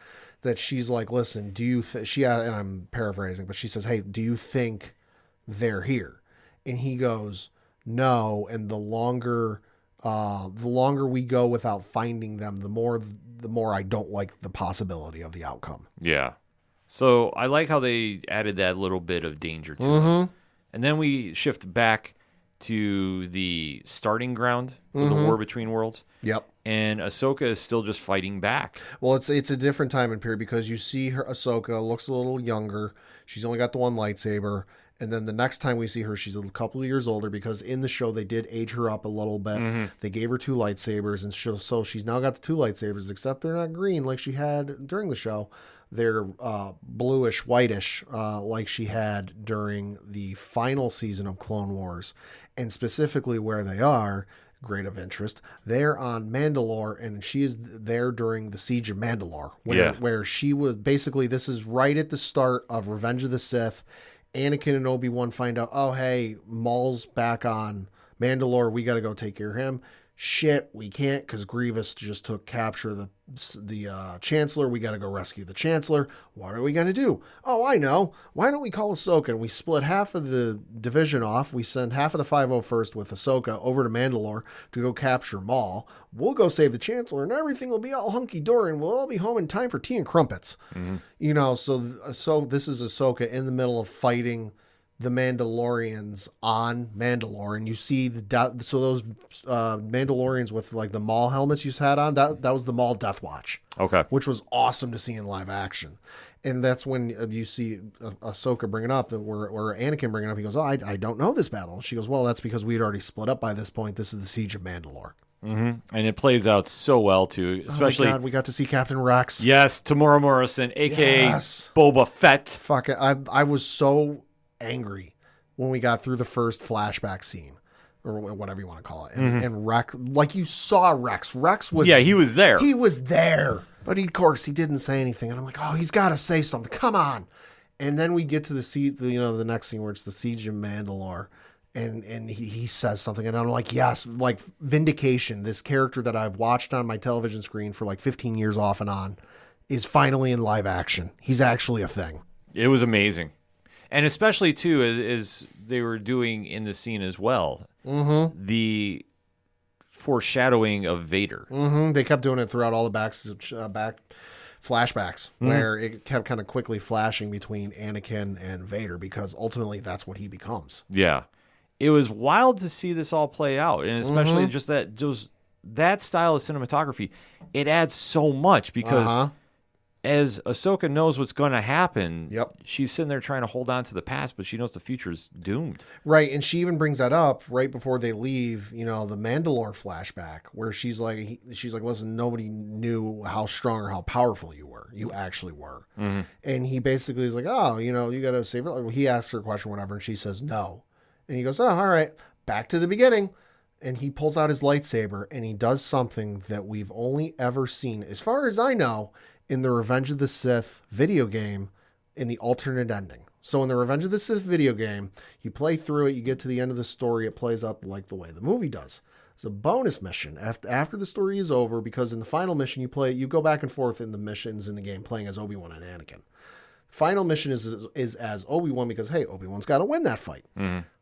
that she's like, listen, do you and I'm paraphrasing, but she says, hey, do you think they're here? And he goes, no. And the longer we go without finding them, the more I don't like the possibility of the outcome. Yeah. So I like how they added that little bit of danger to it. And then we shift back to the starting ground for the war between worlds. Yep. And Ahsoka is still just fighting back. Well, it's a different time and period because you see her, Ahsoka looks a little younger. She's only got the one lightsaber. And then the next time we see her, she's a couple of years older because in the show, they did age her up a little bit. They gave her 2 lightsabers. And so she's now got the 2 lightsabers, except they're not green like she had during the show. They're bluish, whitish, like she had during the final season of Clone Wars. And specifically where they are, great of interest, they're on Mandalore, and she is there during the Siege of Mandalore. Where she was, basically, this is right at the start of Revenge of the Sith. Anakin and Obi-Wan find out, oh, hey, Maul's back on Mandalore. We got to go take care of him. Shit, we can't because Grievous just took capture of the Chancellor. We got to go rescue the Chancellor. What are we going to do? Oh, I know. Why don't we call Ahsoka? And we split half of the division off. We send half of the 501st with Ahsoka over to Mandalore to go capture Maul. We'll go save the Chancellor and everything will be all hunky-dory and we'll all be home in time for tea and crumpets. You know, so this is Ahsoka in the middle of fighting the Mandalorians on Mandalore, and you see those Mandalorians with like the Maul helmets you had on, that was the Maul Death Watch. Okay. Which was awesome to see in live action. And that's when you see Ahsoka bring it up, where Anakin bring it up. He goes, oh, I don't know this battle. And she goes, well, that's because we had already split up by this point. This is the Siege of Mandalore. And it plays out so well, too. Especially, oh my God, we got to see Captain Rex. Yes, Tamora Morrison, a.k.a. Boba Fett. Fuck it. I was so angry when we got through the first flashback scene, or whatever you want to call it. And Rex, like you saw Rex. Rex was... Yeah, he was there. He was there. But of course, he didn't say anything. And I'm like, oh, he's got to say something. Come on. And then we get to the next scene where it's the Siege of Mandalore. And he says something. And I'm like, yes, like vindication. This character that I've watched on my television screen for like 15 years off and on is finally in live action. He's actually a thing. It was amazing. And especially, too, as they were doing in the scene as well, the foreshadowing of Vader. They kept doing it throughout all the back flashbacks, where it kept kind of quickly flashing between Anakin and Vader, because ultimately that's what he becomes. Yeah. It was wild to see this all play out, and especially just that style of cinematography. It adds so much because... As Ahsoka knows what's going to happen, she's sitting there trying to hold on to the past, but she knows the future is doomed. Right, and she even brings that up right before they leave, the Mandalore flashback, where she's like, listen, nobody knew how strong or how powerful you were. You actually were. And he basically is like, oh, you got to save her. He asks her a question, whatever, and she says no. And he goes, oh, all right, back to the beginning. And he pulls out his lightsaber, and he does something that we've only ever seen, as far as I know, in the Revenge of the Sith video game in the alternate ending. So in the Revenge of the Sith video game, you play through it, you get to the end of the story, it plays out like the way the movie does. It's a bonus mission after the story is over, because in the final mission you go back and forth in the missions in the game playing as Obi-Wan and Anakin. Final mission is as Obi-Wan because, hey, Obi-Wan's got to win that fight.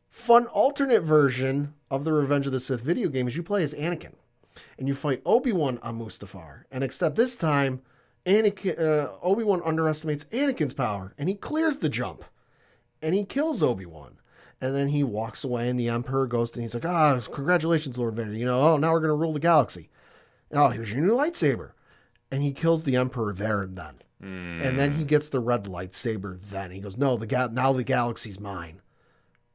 Fun alternate version of the Revenge of the Sith video game is you play as Anakin. and you fight Obi-Wan on Mustafar. And except this time, Obi-Wan underestimates Anakin's power, and he clears the jump, and he kills Obi-Wan. And then he walks away, and the Emperor goes to, and he's like, congratulations, Lord Vader. Now we're going to rule the galaxy. Oh, here's your new lightsaber. And he kills the Emperor there and then. And then he gets the red lightsaber then. He goes, no, now the galaxy's mine.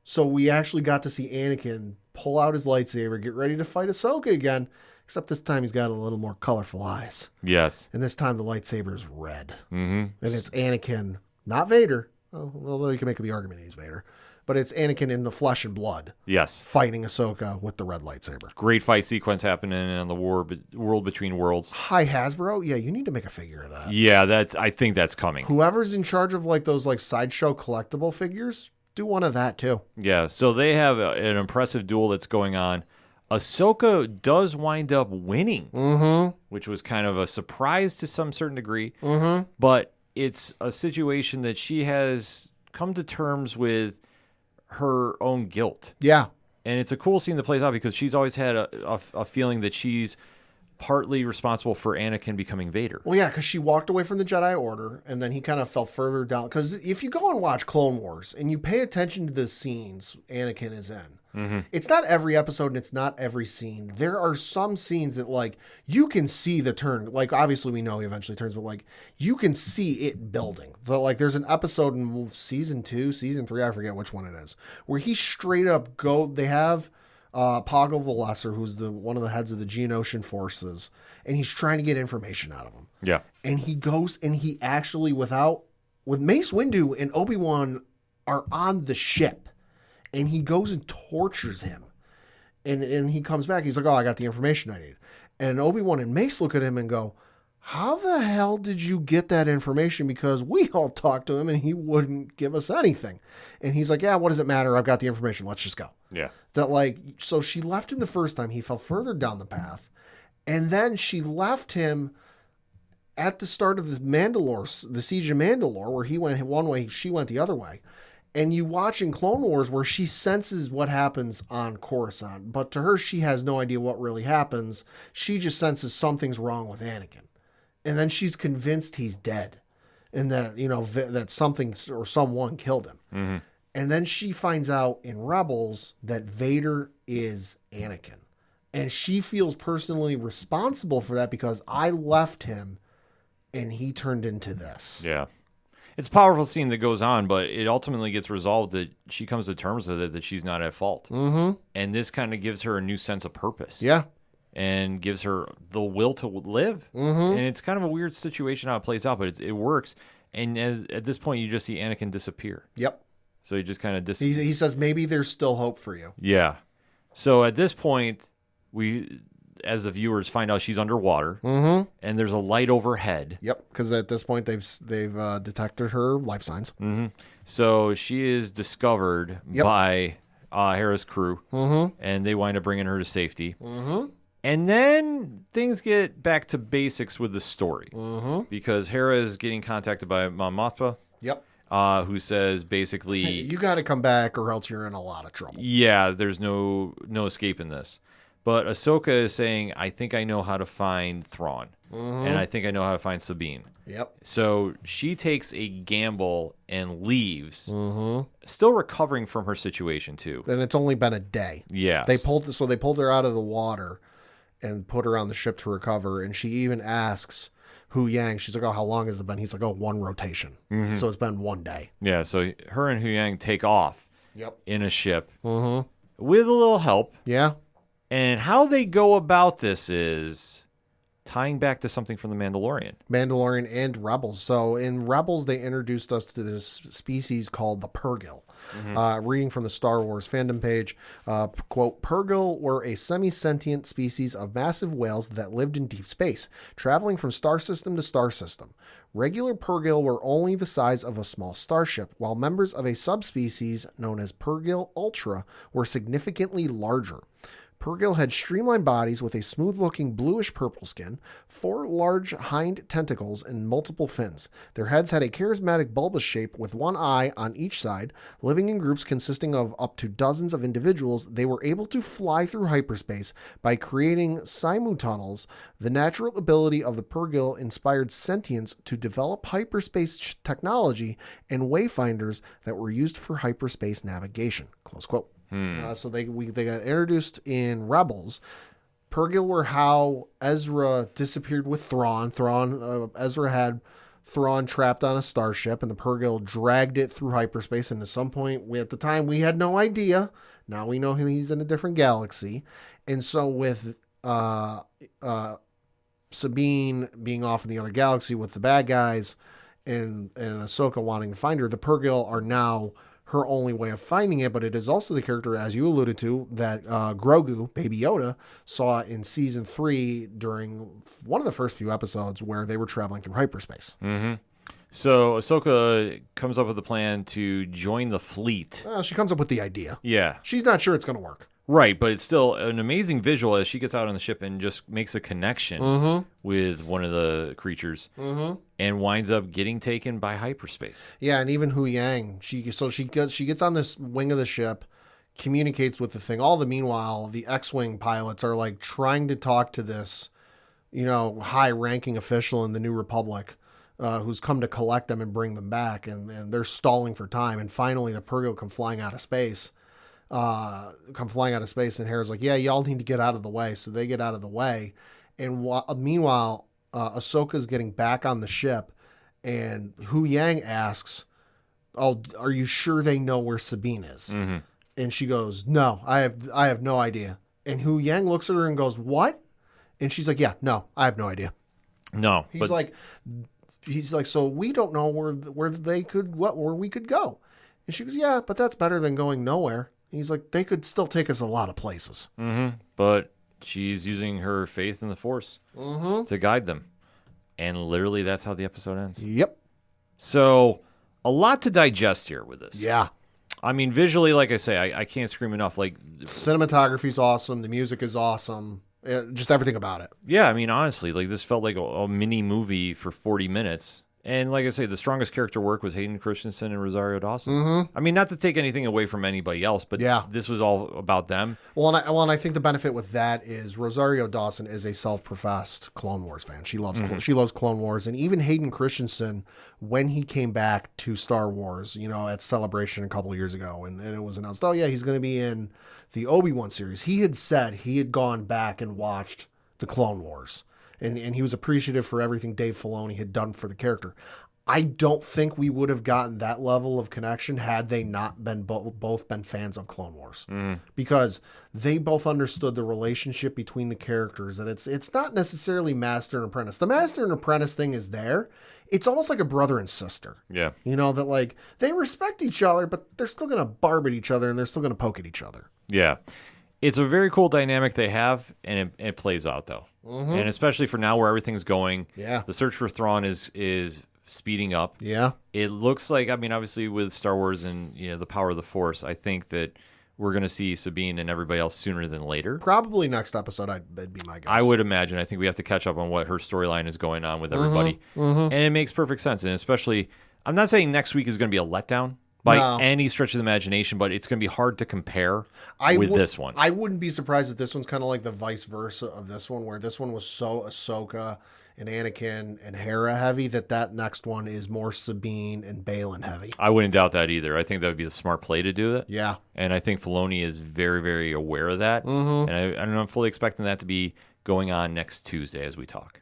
So we actually got to see Anakin pull out his lightsaber, get ready to fight Ahsoka again, except this time he's got a little more colorful eyes. Yes. And this time the lightsaber is red. Mm-hmm. And it's Anakin, not Vader, although you can make the argument he's Vader, but it's Anakin in the flesh and blood. Yes. Fighting Ahsoka with the red lightsaber. Great fight sequence happening in the World Between Worlds. Hi, Hasbro. Yeah, you need to make a figure of that. Yeah, I think that's coming. Whoever's in charge of those sideshow collectible figures, do one of that too. Yeah, so they have an impressive duel that's going on. Ahsoka does wind up winning, which was kind of a surprise to some certain degree. But it's a situation that she has come to terms with her own guilt. Yeah. And it's a cool scene that plays out because she's always had a feeling that she's partly responsible for Anakin becoming Vader. Well, yeah, because she walked away from the Jedi Order, and then he kind of fell further down. Because if you go and watch Clone Wars, and you pay attention to the scenes Anakin is in, it's not every episode, and it's not every scene. There are some scenes that, you can see the turn. Obviously we know he eventually turns, but, you can see it building. There's an episode in season 2, season 3, I forget which one it is, where he straight up they have... Poggle the Lesser, who's one of the heads of the Geonosian forces, and he's trying to get information out of him. Yeah. And he goes and he actually, with Mace Windu and Obi-Wan are on the ship, and he goes and tortures him. And he comes back, he's like, I got the information I need. And Obi-Wan and Mace look at him and go, how the hell did you get that information? Because we all talked to him and he wouldn't give us anything. And he's like, yeah, what does it matter? I've got the information. Let's just go. Yeah. So she left him the first time. He fell further down the path. And then she left him at the start of the Siege of Mandalore, where he went one way, she went the other way. And you watch in Clone Wars where she senses what happens on Coruscant. But to her, she has no idea what really happens. She just senses something's wrong with Anakin. And then she's convinced he's dead and that, that something or someone killed him. Mm-hmm. And then she finds out in Rebels that Vader is Anakin. And she feels personally responsible for that because I left him and he turned into this. Yeah. It's a powerful scene that goes on, but it ultimately gets resolved that she comes to terms with it, that she's not at fault. Mm-hmm. And this kind of gives her a new sense of purpose. Yeah. And gives her the will to live. Mm-hmm. And it's kind of a weird situation how it plays out, but it works. And at this point, you just see Anakin disappear. Yep. So he just kind of He says, maybe there's still hope for you. Yeah. So at this point, we, as the viewers, find out she's underwater. Mm-hmm. And there's a light overhead. Yep. Because at this point, they've detected her life signs. Mm-hmm. So she is discovered by Hera's crew. Mm-hmm. And they wind up bringing her to safety. Mm-hmm. And then things get back to basics with the story. Mm-hmm. Because Hera is getting contacted by Mon Mothma. Yep. Who says basically... Hey, you got to come back or else you're in a lot of trouble. Yeah, there's no escape in this. But Ahsoka is saying, I think I know how to find Thrawn. Mm-hmm. And I think I know how to find Sabine. Yep. So she takes a gamble and leaves, still recovering from her situation, too. And it's only been a day. Yes. They pulled her out of the water and put her on the ship to recover. And she even asks Hu Yang, she's like, how long has it been? He's like, one rotation. Mm-hmm. So it's been 1 day. Yeah, so her and Hu Yang take off in a ship with a little help. Yeah. And how they go about this is tying back to something from The Mandalorian. Mandalorian and Rebels. So in Rebels, they introduced us to this species called the Purrgil. Mm-hmm. Reading from the Star Wars fandom page, quote, Purrgil were a semi-sentient species of massive whales that lived in deep space, traveling from star system to star system. Regular Purrgil were only the size of a small starship, while members of a subspecies known as Purrgil Ultra were significantly larger. Purrgil had streamlined bodies with a smooth-looking bluish-purple skin, 4 large hind tentacles, and multiple fins. Their heads had a charismatic bulbous shape with 1 eye on each side. Living in groups consisting of up to dozens of individuals, they were able to fly through hyperspace by creating simutunnels. The natural ability of the Purrgil inspired sentients to develop hyperspace technology and wayfinders that were used for hyperspace navigation. Close quote. So they got introduced in Rebels. Purrgil were how Ezra disappeared with Thrawn. Ezra had Thrawn trapped on a starship, and the Purrgil dragged it through hyperspace. And at some point, at the time, we had no idea. Now we know he's in a different galaxy. And so with Sabine being off in the other galaxy with the bad guys, and Ahsoka wanting to find her, the Purrgil are now her only way of finding it, but it is also the character, as you alluded to, that Grogu, Baby Yoda, saw in season 3 during one of the first few episodes where they were traveling through hyperspace. Mm-hmm. So Ahsoka comes up with a plan to join the fleet. She comes up with the idea. Yeah. She's not sure it's going to work. Right, but it's still an amazing visual as she gets out on the ship and just makes a connection with one of the creatures and winds up getting taken by hyperspace. Yeah, and even Hu Yang, she gets on this wing of the ship, communicates with the thing. All the meanwhile, the X-wing pilots are like trying to talk to this, high-ranking official in the New Republic, who's come to collect them and bring them back, and they're stalling for time. And finally, the Purrgil come flying out of space. And Hera's like, yeah, y'all need to get out of the way. So they get out of the way. And meanwhile, Ahsoka's getting back on the ship, and Hu Yang asks, oh, are you sure they know where Sabine is? Mm-hmm. And she goes, no, I have no idea. And Hu Yang looks at her and goes, what? And she's like, yeah, no, I have no idea. No. He's like, so we don't know where we could go. And she goes, yeah, but that's better than going nowhere. He's like, they could still take us a lot of places. Mm-hmm. But she's using her faith in the Force to guide them. And literally, that's how the episode ends. Yep. So, a lot to digest here with this. Yeah. I mean, visually, like I say, I can't scream enough. Like, cinematography's awesome. The music is awesome. Just everything about it. Yeah, I mean, honestly, like this felt like a mini movie for 40 minutes. And like I say, the strongest character work was Hayden Christensen and Rosario Dawson. Mm-hmm. I mean, not to take anything away from anybody else, but this was all about them. Well, and I think the benefit with that is Rosario Dawson is a self-professed Clone Wars fan. She loves Clone Wars, and even Hayden Christensen, when he came back to Star Wars, at Celebration a couple of years ago, and it was announced, oh yeah, he's going to be in the Obi-Wan series. He had said he had gone back and watched the Clone Wars. And he was appreciative for everything Dave Filoni had done for the character. I don't think we would have gotten that level of connection had they not been both been fans of Clone Wars, because they both understood the relationship between the characters. That it's not necessarily master and apprentice. The master and apprentice thing is there. It's almost like a brother and sister. Yeah, that like they respect each other, but they're still going to barb at each other and they're still going to poke at each other. Yeah. It's a very cool dynamic they have, and it plays out, though. Mm-hmm. And especially for now where everything's going. Yeah. The search for Thrawn is speeding up. Yeah. It looks like, I mean, obviously with Star Wars and the power of the Force, I think that we're going to see Sabine and everybody else sooner than later. Probably next episode, that'd be my guess. I would imagine. I think we have to catch up on what her storyline is going on with everybody. And it makes perfect sense. And especially, I'm not saying next week is going to be a letdown by any stretch of the imagination, but it's going to be hard to compare with this one. I wouldn't be surprised if this one's kind of like the vice versa of this one, where this one was so Ahsoka and Anakin and Hera heavy that next one is more Sabine and Baylan heavy. I wouldn't doubt that either. I think that would be the smart play to do it. Yeah. And I think Filoni is very, very aware of that. And I'm fully expecting that to be going on next Tuesday as we talk.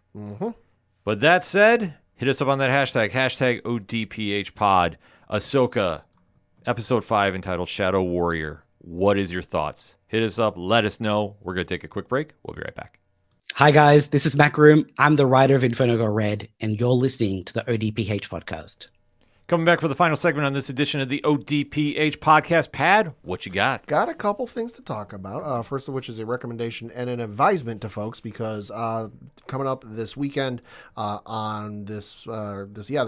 But that said, hit us up on that hashtag ODPH pod. Ahsoka, Episode 5, entitled Shadow Warrior. What is your thoughts? Hit us up. Let us know. We're going to take a quick break. We'll be right back. Hi, guys. This is Mac Room. I'm the writer of Inferno Go Red, and you're listening to the ODPH podcast. Coming back for the final segment on this edition of the ODPH podcast. Pad, what you got? Got a couple things to talk about. First of which is a recommendation and an advisement to folks because coming up this weekend on this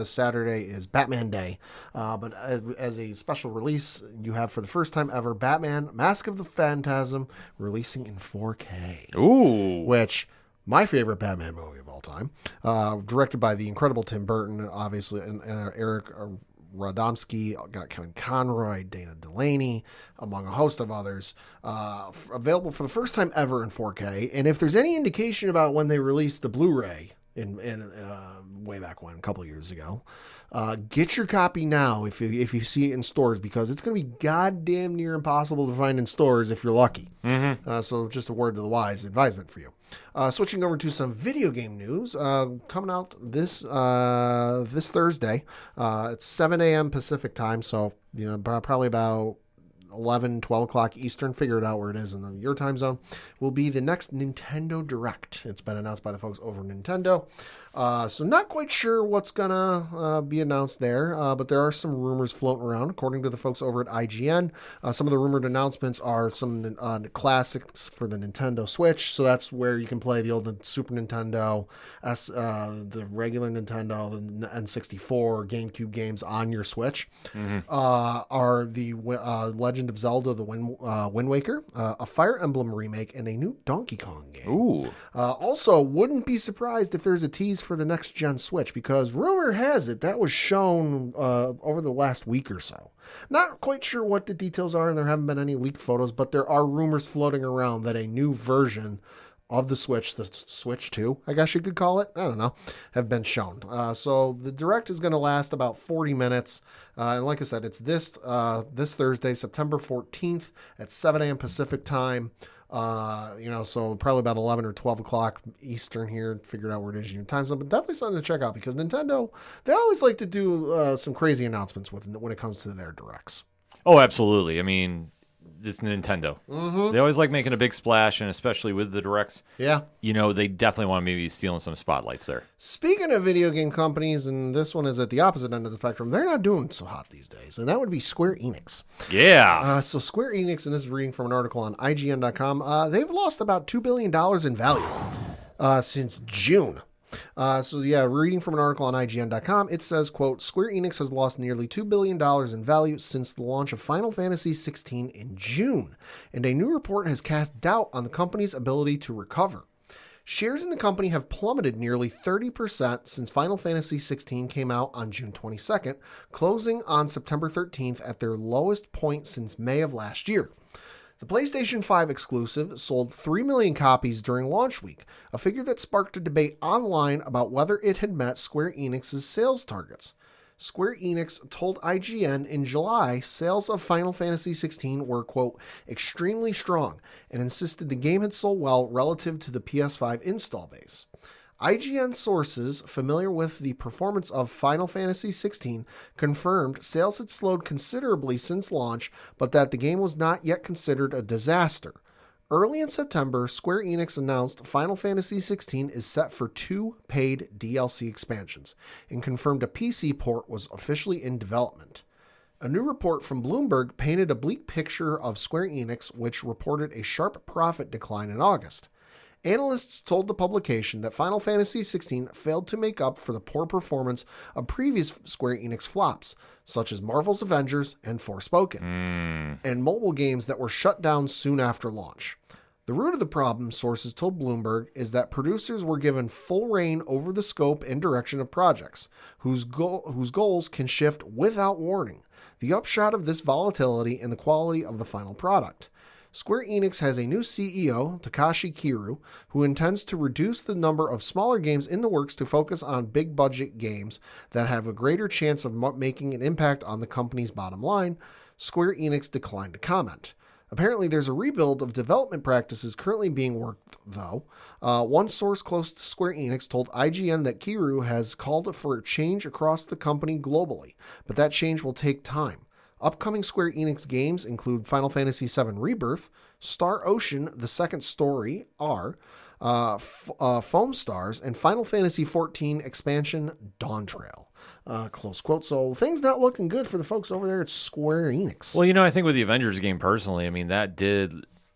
Saturday is Batman Day. But as a special release, you have for the first time ever Batman Mask of the Phantasm releasing in 4K. Ooh. Which... my favorite Batman movie of all time, directed by the incredible Tim Burton, obviously, and Eric Radomski, got Kevin Conroy, Dana Delaney, among a host of others, available for the first time ever in 4K. And if there's any indication about when they released the Blu-ray in way back when, a couple of years ago, get your copy now if you see it in stores, because it's going to be goddamn near impossible to find in stores if you're lucky. Mm-hmm. So just a word to the wise advisement for you. Switching over to some video game news, coming out this Thursday at 7 a.m. Pacific time, so probably about 11, 12 o'clock Eastern, figure it out where it is in your time zone, will be the next Nintendo Direct. It's been announced by the folks over Nintendo. So not quite sure what's going to be announced there, but there are some rumors floating around, according to the folks over at IGN. Some of the rumored announcements are some classics for the Nintendo Switch, so that's where you can play the old Super Nintendo, the regular Nintendo, the N64, GameCube games on your Switch. Mm-hmm. Are the Legend of Zelda, the Wind Waker, a Fire Emblem remake, and a new Donkey Kong game. Ooh. Also, wouldn't be surprised if there's a tease for the next gen Switch, because rumor has it that was shown over the last week or so. Not quite sure what the details are, and there haven't been any leaked photos, but there are rumors floating around that a new version of the Switch 2, I guess you could call it, I don't know, have been shown. So the Direct is going to last about 40 minutes. And like I said, it's this Thursday, September 14th at 7 a.m. Pacific time. So probably about 11 or 12 o'clock Eastern here, figure out where it is in your time zone, but definitely something to check out, because Nintendo, they always like to do some crazy announcements when it comes to their Directs. Oh, absolutely. I mean, it's Nintendo. Mm-hmm. They always like making a big splash, and especially with the Directs. Yeah. They definitely want to maybe stealing some spotlights there. Speaking of video game companies, and this one is at the opposite end of the spectrum, they're not doing so hot these days, and that would be Square Enix. Yeah. So Square Enix, and this is reading from an article on IGN.com, they've lost about $2 billion in value since June. Reading from an article on IGN.com, it says, quote, Square Enix has lost nearly $2 billion in value since the launch of Final Fantasy XVI in June, and a new report has cast doubt on the company's ability to recover. Shares in the company have plummeted nearly 30% since Final Fantasy XVI came out on June 22nd, closing on September 13th at their lowest point since May of last year. The PlayStation 5 exclusive sold 3 million copies during launch week, a figure that sparked a debate online about whether it had met Square Enix's sales targets. Square Enix told IGN in July sales of Final Fantasy XVI were, quote, extremely strong, and insisted the game had sold well relative to the PS5 install base. IGN sources familiar with the performance of Final Fantasy XVI confirmed sales had slowed considerably since launch, but that the game was not yet considered a disaster. Early in September, Square Enix announced Final Fantasy XVI is set for 2 paid DLC expansions, and confirmed a PC port was officially in development. A new report from Bloomberg painted a bleak picture of Square Enix, which reported a sharp profit decline in August. Analysts told the publication that Final Fantasy XVI failed to make up for the poor performance of previous Square Enix flops, such as Marvel's Avengers and Forspoken, and mobile games that were shut down soon after launch. The root of the problem, sources told Bloomberg, is that producers were given full reign over the scope and direction of projects, whose goals can shift without warning. The upshot of this volatility in the quality of the final product. Square Enix has a new CEO, Takashi Kiryu, who intends to reduce the number of smaller games in the works to focus on big-budget games that have a greater chance of making an impact on the company's bottom line. Square Enix declined to comment. Apparently, there's a rebuild of development practices currently being worked, though. One source close to Square Enix told IGN that Kiryu has called for a change across the company globally, but that change will take time. Upcoming Square Enix games include Final Fantasy VII Rebirth, Star Ocean: The Second Story R, Foam Stars, and Final Fantasy XIV expansion Dawn Trail. close quote. So things not looking good for the folks over there at Square Enix. Well, I think with the Avengers game personally, I mean, that did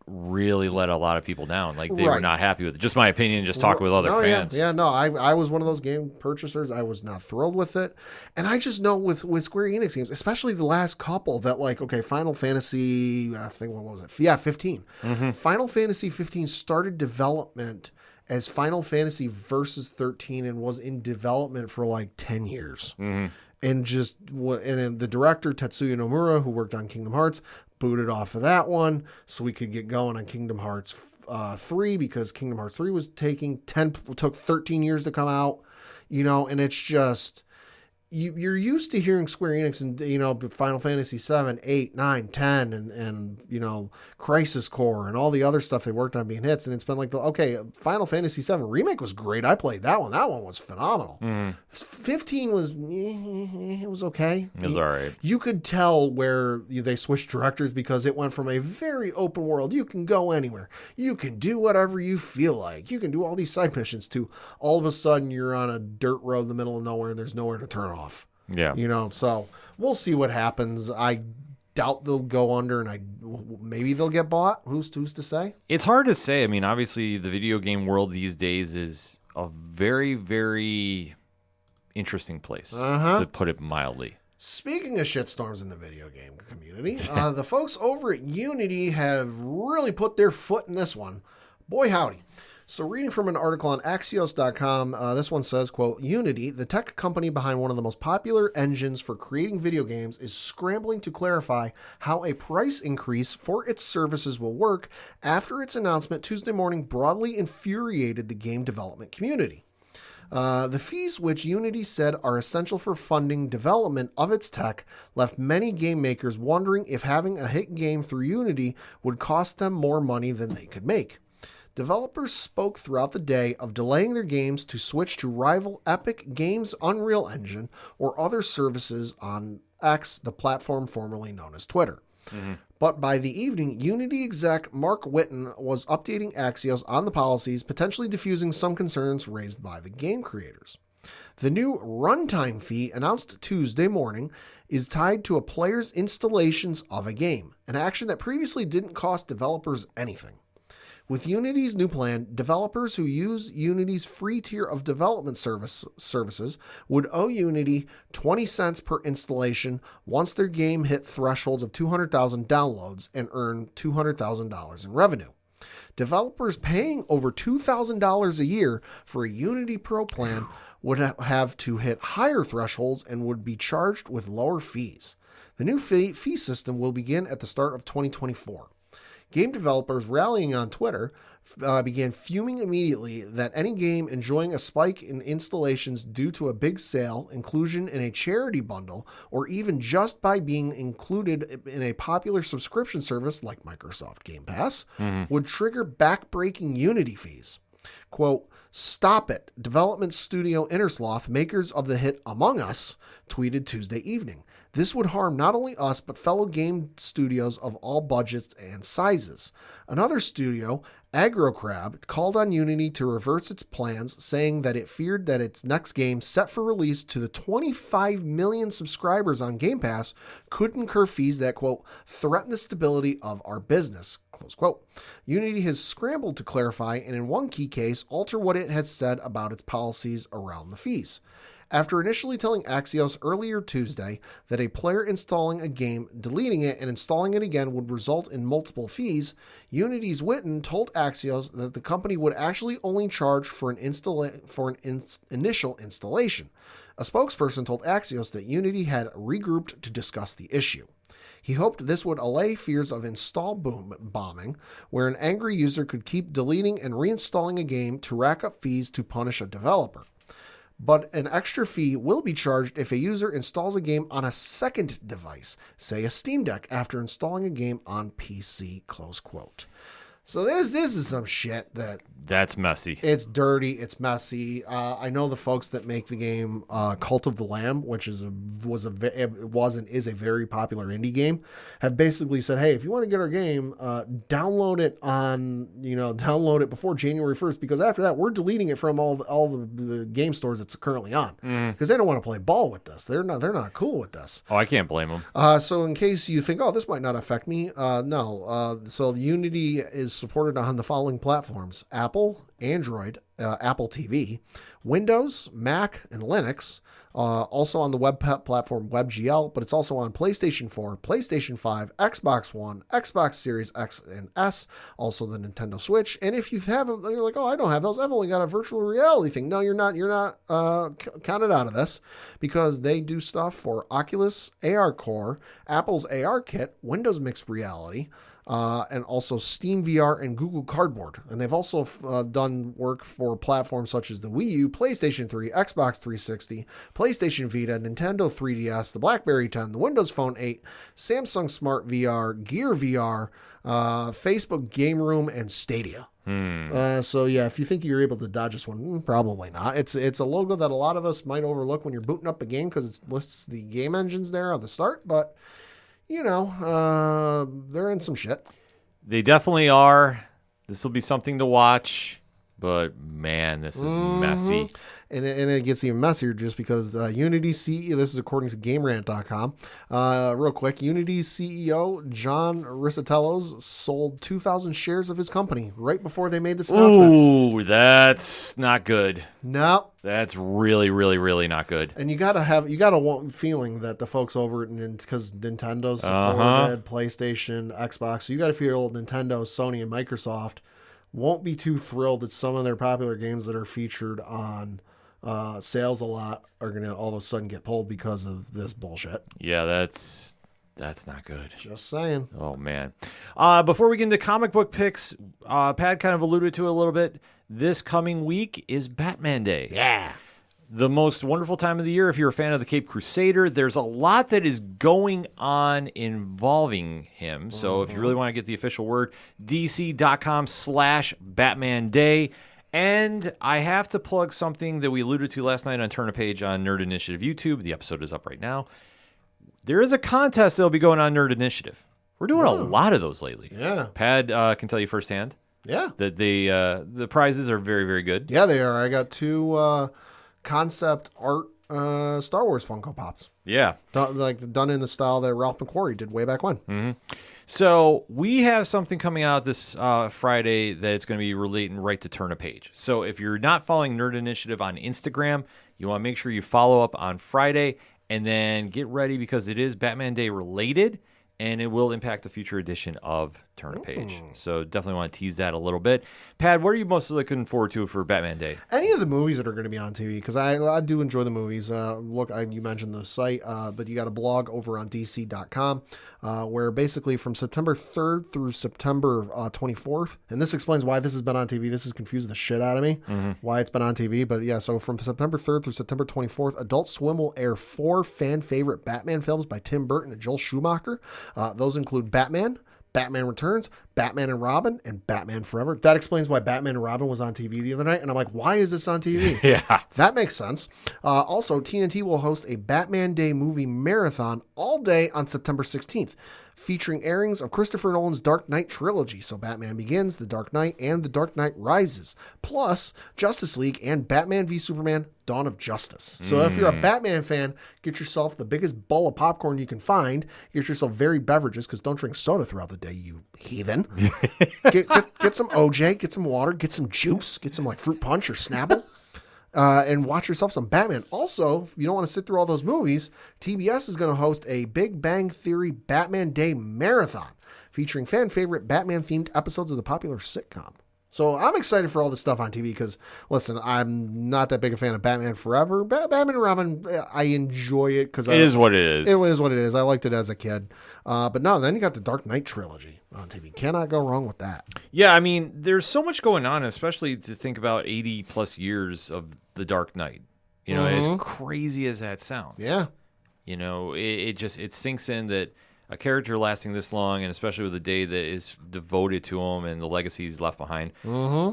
really let a lot of people down. Like, they were not happy with it. Just my opinion, just talking with other fans. I was one of those game purchasers. I was not thrilled with it. And I just know with Square Enix games, especially the last couple, that Final Fantasy, I think, what was it? Yeah, 15. Mm-hmm. Final Fantasy 15 started development as Final Fantasy Versus 13 and was in development for 10 years. Mm-hmm. And the director, Tetsuya Nomura, who worked on Kingdom Hearts, booted off of that one so we could get going on Kingdom Hearts 3, because Kingdom Hearts 3 took 13 years to come out, and it's just, you're used to hearing Square Enix and, Final Fantasy 7, 8, 9, 10, and Crisis Core and all the other stuff they worked on being hits. And it's been Final Fantasy 7 Remake was great. I played that one. That one was phenomenal. 15 was, it was okay. It was all right. You could tell where they switched directors, because it went from a very open world. You can go anywhere. You can do whatever you feel like. You can do all these side missions, to all of a sudden you're on a dirt road in the middle of nowhere and there's nowhere to turn off. Yeah. So we'll see what happens. I doubt they'll go under, and maybe they'll get bought. Who's to say? It's hard to say. I mean, obviously the video game world these days is a very, very interesting place, to put it mildly. Speaking of shitstorms in the video game community, the folks over at Unity have really put their foot in this one. Boy, howdy. So reading from an article on Axios.com, this one says, quote, Unity, the tech company behind one of the most popular engines for creating video games, is scrambling to clarify how a price increase for its services will work after its announcement Tuesday morning broadly infuriated the game development community. The fees, which Unity said are essential for funding development of its tech, left many game makers wondering if having a hit game through Unity would cost them more money than they could make. Developers spoke throughout the day of delaying their games to switch to rival Epic Games' Unreal Engine or other services on X, the platform formerly known as Twitter. Mm-hmm. But by the evening, Unity exec Mark Whitten was updating Axios on the policies, potentially diffusing some concerns raised by the game creators. The new runtime fee announced Tuesday morning is tied to a player's installations of a game, an action that previously didn't cost developers anything. With Unity's new plan, developers who use Unity's free tier of development services would owe Unity 20 cents per installation once their game hit thresholds of 200,000 downloads and earn $200,000 in revenue. Developers paying over $2,000 a year for a Unity Pro plan would have to hit higher thresholds and would be charged with lower fees. The new fee system will begin at the start of 2024. Game developers rallying on Twitter began fuming immediately that any game enjoying a spike in installations due to a big sale, inclusion in a charity bundle, or even just by being included in a popular subscription service like Microsoft Game Pass, would trigger back-breaking Unity fees. Quote, "Stop it," development studio Innersloth, makers of the hit Among Us, tweeted Tuesday evening. This would harm not only us, but fellow game studios of all budgets and sizes. Another studio, AgroCrab, called on Unity to reverse its plans, saying that it feared that its next game, set for release to the 25 million subscribers on Game Pass, could incur fees that, quote, "threaten the stability of our business," close quote. Unity has scrambled to clarify and in one key case, alter what it has said about its policies around the fees. After initially telling Axios earlier Tuesday that a player installing a game, deleting it, and installing it again would result in multiple fees, Unity's Whitten told Axios that the company would actually only charge for an initial installation. A spokesperson told Axios that Unity had regrouped to discuss the issue. He hoped this would allay fears of install bombing, where an angry user could keep deleting and reinstalling a game to rack up fees to punish a developer. But an extra fee will be charged if a user installs a game on a second device, say a Steam Deck, after installing a game on PC, close quote. So this is some shit that's messy. it's dirty, it's messy. I know the folks that make the game Cult of the Lamb, which is a very popular indie game, have basically said, hey, if you want to get our game, download it before January 1st, because after that we're deleting it from all the game stores it's currently on, because they don't want to play ball with this. They're not cool with this. Oh, I can't blame them. So in case you think, oh, this might not affect me, no. So Unity is supported on the following platforms: Apple, Android, Apple TV, Windows, Mac, and Linux. Also on the web platform WebGL, but it's also on PlayStation 4, PlayStation 5, Xbox One, Xbox Series X and S, also the Nintendo Switch. And if you haven't, you're like, oh, I don't have those. I've only got a virtual reality thing. No, you're not counted out of this, because they do stuff for Oculus, AR Core, Apple's AR Kit, Windows Mixed Reality, and also Steam VR and Google Cardboard. And they've also done work for platforms such as the Wii U, PlayStation 3, Xbox 360, PlayStation Vita, Nintendo 3DS, the BlackBerry 10, the Windows Phone 8, Samsung Smart VR, Gear VR, Facebook Game Room, and Stadia. So yeah, if you think you're able to dodge this one, probably not. It's a logo that a lot of us might overlook when you're booting up a game, because it lists the game engines there at the start, but they're in some shit. They definitely are. This will be something to watch, but man, this is messy. And it gets even messier just because Unity CEO, this is according to GameRant.com, real quick, Unity CEO John Risatellos sold 2,000 shares of his company right before they made this announcement. Ooh, that's not good. No. That's really, really, really not good. And you gotta want feeling that the folks over at, because Nintendo's supported, PlayStation, Xbox, so you gotta feel Nintendo, Sony, and Microsoft won't be too thrilled that some of their popular games that are featured on sales a lot are going to all of a sudden get pulled because of this bullshit. Yeah, that's not good. Just saying. Oh, man. Before we get into comic book picks, Pat kind of alluded to it a little bit. This coming week is Batman Day. Yeah. The most wonderful time of the year if you're a fan of the Cape Crusader. There's a lot that is going on involving him. So if you really want to get the official word, dc.com/Batman Day. And I have to plug something that we alluded to last night on Turn a Page on Nerd Initiative YouTube. The episode is up right now. There is a contest that will be going on Nerd Initiative. We're doing a lot of those lately. Yeah. Pad can tell you firsthand. Yeah. That the prizes are very, very good. Yeah, they are. I got 2 concept art Star Wars Funko Pops. Yeah. Done in the style that Ralph McQuarrie did way back when. Mm-hmm. So we have something coming out this Friday that it's going to be relating right to Turn a Page. So if you're not following Nerd Initiative on Instagram, you want to make sure you follow up on Friday, and then get ready because it is Batman Day related, and it will impact a future edition of Turn a Page. So definitely want to tease that a little bit. Pad, what are you most looking forward to for Batman Day? Any of the movies that are going to be on TV, because I do enjoy the movies. You mentioned the site, but you got a blog over on dc.com where basically from September 3rd through September 24th, and this explains why this has been on TV. This has confused the shit out of me, why it's been on TV. But yeah, so from September 3rd through September 24th, Adult Swim will air 4 fan favorite Batman films by Tim Burton and Joel Schumacher. Those include Batman, Batman Returns, Batman and Robin, and Batman Forever. That explains why Batman and Robin was on TV the other night. And I'm like, why is this on TV? Yeah. That makes sense. Also, TNT will host a Batman Day movie marathon all day on September 16th, featuring airings of Christopher Nolan's Dark Knight trilogy. So Batman Begins, The Dark Knight, and The Dark Knight Rises, plus Justice League and Batman v Superman, Dawn of Justice. So if you're a Batman fan, get yourself the biggest bowl of popcorn you can find. Get yourself varied beverages, because don't drink soda throughout the day, you heathen. Get some OJ, get some water, get some juice, get some like fruit punch or Snapple. And watch yourself some Batman. Also, if you don't want to sit through all those movies, TBS is going to host a Big Bang Theory Batman Day Marathon featuring fan favorite Batman-themed episodes of the popular sitcom. So I'm excited for all this stuff on TV because, listen, I'm not that big a fan of Batman Forever. Batman and Robin, I enjoy it because it is what it is. It is what it is. I liked it as a kid. But no, then you got the Dark Knight trilogy on TV. Cannot go wrong with that. Yeah, I mean, there's so much going on, especially to think about 80 plus years of the Dark Knight. You know, as crazy as that sounds. Yeah. You know, it sinks in that a character lasting this long, and especially with a day that is devoted to him and the legacy he's left behind,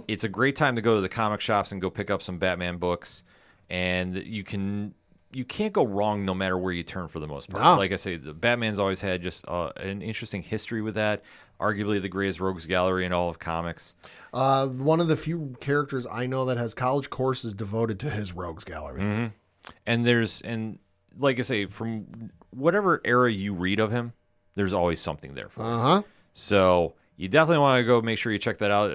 it's a great time to go to the comic shops and go pick up some Batman books. And you can't go wrong no matter where you turn for the most part. No. Like I say, the Batman's always had just an interesting history with that. Arguably the greatest rogues gallery in all of comics. One of the few characters I know that has college courses devoted to his rogues gallery. And like I say, from whatever era you read of him, there's always something there for you. So you definitely want to go make sure you check that out.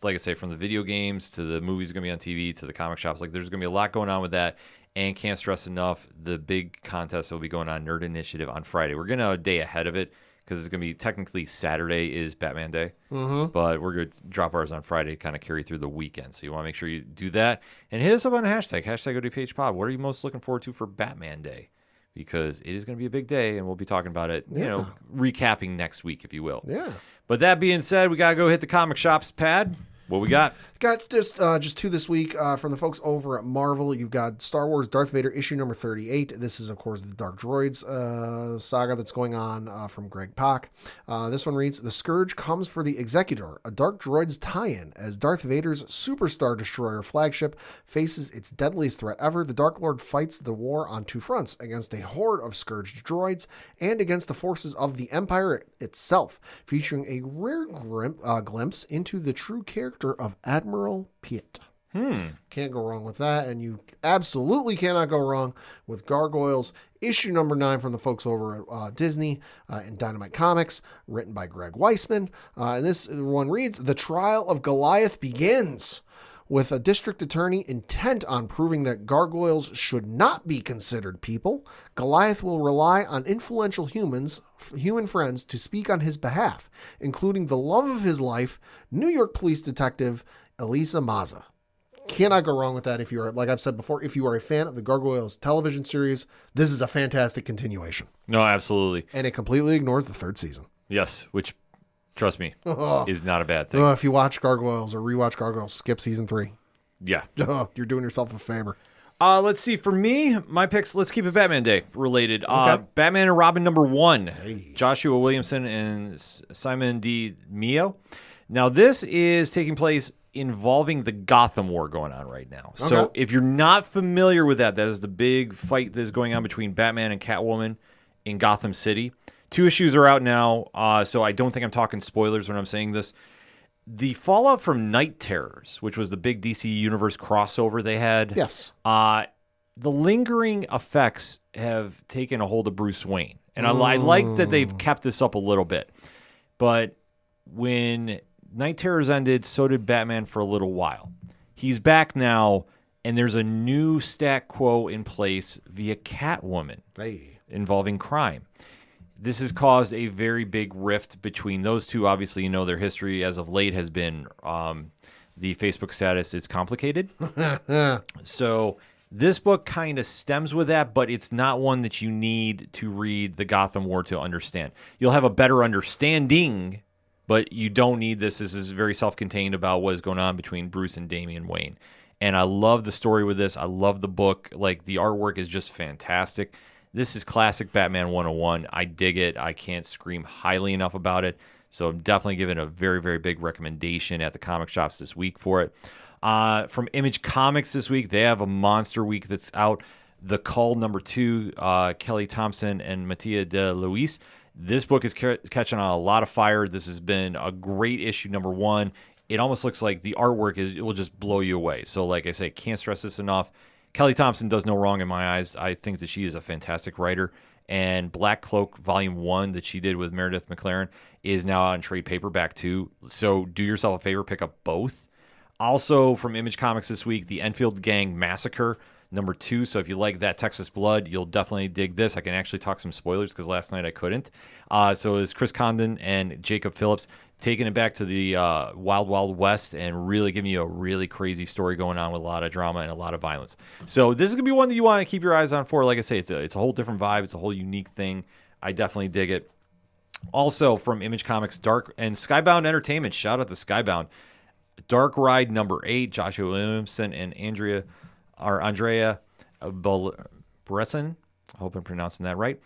Like I say, from the video games to the movies going to be on TV to the comic shops, like there's going to be a lot going on with that. And can't stress enough the big contest that will be going on, Nerd Initiative, on Friday. We're going to a day ahead of it because it's going to be technically Saturday is Batman Day. But we're going to drop ours on Friday to kind of carry through the weekend. So you want to make sure you do that. And hit us up on a hashtag ODPH Pod. What are you most looking forward to for Batman Day? Because it is going to be a big day, and we'll be talking about it, recapping next week, if you will. Yeah. But that being said, we got to go hit the comic shops, Pad. What we got? Got just two this week from the folks over at Marvel. You've got Star Wars Darth Vader issue number 38. This is, of course, the Dark Droids saga that's going on from Greg Pak. This one reads, The Scourge comes for the Executor, a Dark Droids tie-in. As Darth Vader's Superstar Destroyer flagship faces its deadliest threat ever, the Dark Lord fights the war on two fronts, against a horde of scourged droids and against the forces of the Empire itself, featuring a rare glimpse into the true character of Admiral Piet. Can't go wrong with that, and you absolutely cannot go wrong with Gargoyles issue number 9 from the folks over at Disney and Dynamite Comics, written by Greg Weisman. And this one reads, The trial of Goliath begins. With a district attorney intent on proving that gargoyles should not be considered people, Goliath will rely on influential human friends to speak on his behalf, including the love of his life, New York police detective Elisa Maza. Cannot go wrong with that. If you are, like I've said before, if you are a fan of the Gargoyles television series, this is a fantastic continuation. No, absolutely. And it completely ignores the third season. Yes, which, trust me, is not a bad thing. If you watch Gargoyles or rewatch Gargoyles, skip season 3. Yeah. You're doing yourself a favor. Let's see. For me, my picks, let's keep it Batman Day related. Okay. Batman and Robin number 1. Hey. Joshua Williamson and Simon D. Mio. Now, this is taking place involving the Gotham War going on right now. Okay. So if you're not familiar with that, that is the big fight that is going on between Batman and Catwoman in Gotham City. 2 issues are out now, so I don't think I'm talking spoilers when I'm saying this. The fallout from Night Terrors, which was the big DC Universe crossover they had. Yes. The lingering effects have taken a hold of Bruce Wayne. And I like that they've kept this up a little bit. But when Night Terrors ended, so did Batman for a little while. He's back now, and there's a new stat quo in place via Catwoman involving crime. This has caused a very big rift between those two. Obviously, you know their history as of late has been the Facebook status is complicated. So this book kind of stems with that, but it's not one that you need to read the Gotham War to understand. You'll have a better understanding, but you don't need this. This is very self-contained about what is going on between Bruce and Damian Wayne. And I love the story with this. I love the book. Like, the artwork is just fantastic. This is classic Batman 101. I dig it. I can't scream highly enough about it. So I'm definitely giving a very, very big recommendation at the comic shops this week for it. From Image Comics this week, they have a monster week that's out. The Call number 2, Kelly Thompson and Mattia de Luis. This book is catching on a lot of fire. This has been a great issue number 1. It almost looks like the artwork it will just blow you away. So like I say, can't stress this enough. Kelly Thompson does no wrong in my eyes. I think that she is a fantastic writer. And Black Cloak Volume 1 that she did with Meredith McLaren is now on trade paperback too. So do yourself a favor, pick up both. Also from Image Comics this week, the Enfield Gang Massacre number 2. So if you like that Texas Blood, you'll definitely dig this. I can actually talk some spoilers because last night I couldn't. So it's Chris Condon and Jacob Phillips taking it back to the Wild Wild West and really giving you a really crazy story going on with a lot of drama and a lot of violence. So this is going to be one that you want to keep your eyes on for. Like I say, it's a whole different vibe. It's a whole unique thing. I definitely dig it. Also from Image Comics, Dark and Skybound Entertainment. Shout out to Skybound. Dark Ride number 8, Joshua Williamson and Andrea Bresson. I hope I'm pronouncing that right.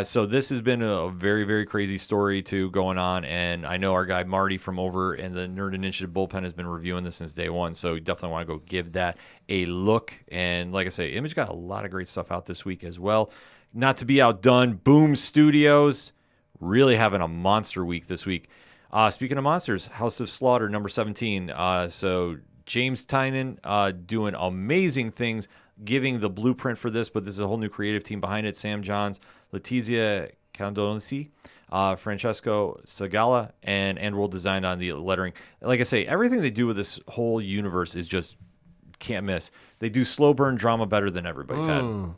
So this has been a very, very crazy story too going on, and I know our guy Marty from over in the Nerd Initiative Bullpen has been reviewing this since day one, so you definitely want to go give that a look. And like I say, Image got a lot of great stuff out this week as well. Not to be outdone, Boom Studios really having a monster week this week. Speaking of monsters, House of Slaughter number 17. So James Tynan doing amazing things, giving the blueprint for this, but this is a whole new creative team behind it. Sam Johns, Letizia Candonesi, Francesco Sagala, and World Design on the lettering. Like I say, everything they do with this whole universe is just can't miss. They do slow burn drama better than everybody had.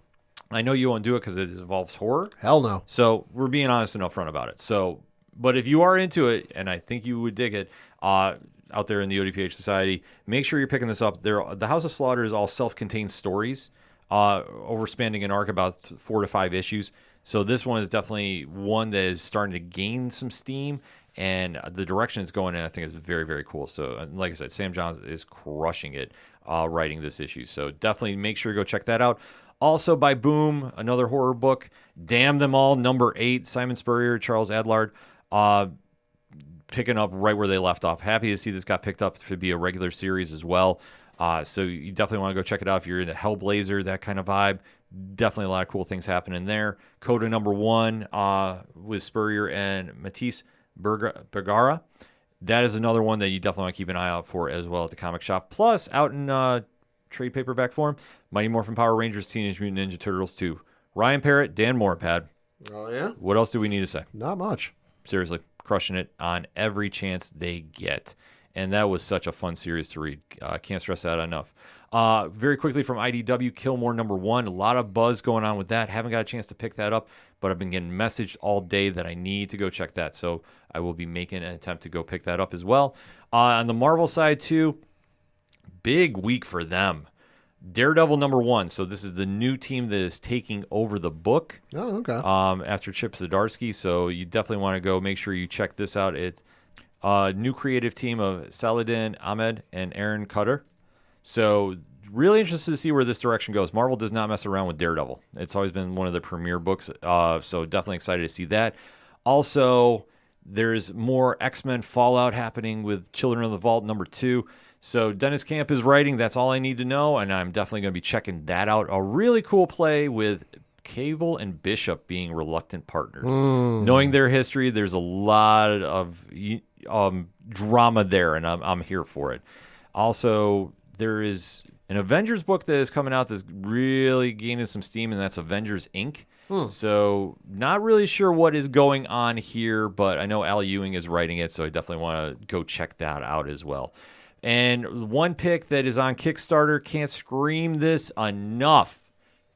I know you won't do it because it involves horror. Hell no. So we're being honest and upfront about it. So, but if you are into it, and I think you would dig it, out there in the ODPH Society, make sure you're picking this up. The House of Slaughter is all self-contained stories, overspanning an arc about 4 to 5 issues. So this one is definitely one that is starting to gain some steam, and the direction it's going in, I think, is very, very cool. So, like I said, Sam Johns is crushing it writing this issue. So definitely make sure to go check that out. Also by Boom, another horror book, Damn Them All, number 8, Simon Spurrier, Charles Adlard, picking up right where they left off. Happy to see this got picked up to be a regular series as well. So you definitely want to go check it out if you're into Hellblazer, that kind of vibe. Definitely a lot of cool things happening there. Coda number 1 with Spurrier and Matisse Bergara. That is another one that you definitely want to keep an eye out for as well at the comic shop. Plus, out in trade paperback form, Mighty Morphin Power Rangers, Teenage Mutant Ninja Turtles 2. Ryan Parrott, Dan Morpad. Oh, yeah? What else do we need to say? Not much. Seriously, crushing it on every chance they get. And that was such a fun series to read. Can't stress that enough. Very quickly from IDW, Killmore number 1. A lot of buzz going on with that. Haven't got a chance to pick that up, but I've been getting messaged all day that I need to go check that. So I will be making an attempt to go pick that up as well. On the Marvel side, too, big week for them. Daredevil number 1. So this is the new team that is taking over the book. Oh, okay. After Chip Zdarsky. So you definitely want to go make sure you check this out. It's a new creative team of Saladin Ahmed and Aaron Cutter. So really interested to see where this direction goes. Marvel does not mess around with Daredevil. It's always been one of the premier books. So definitely excited to see that. Also, there's more X-Men Fallout happening with Children of the Vault number 2. So Dennis Camp is writing. That's all I need to know, and I'm definitely going to be checking that out. A really cool play with Cable and Bishop being reluctant partners. Knowing their history, there's a lot of drama there, and I'm here for it. Also, there is an Avengers book that is coming out that's really gaining some steam, and that's Avengers Inc. So not really sure what is going on here, but I know Al Ewing is writing it, so I definitely want to go check that out as well. And one pick that is on Kickstarter, can't scream this enough.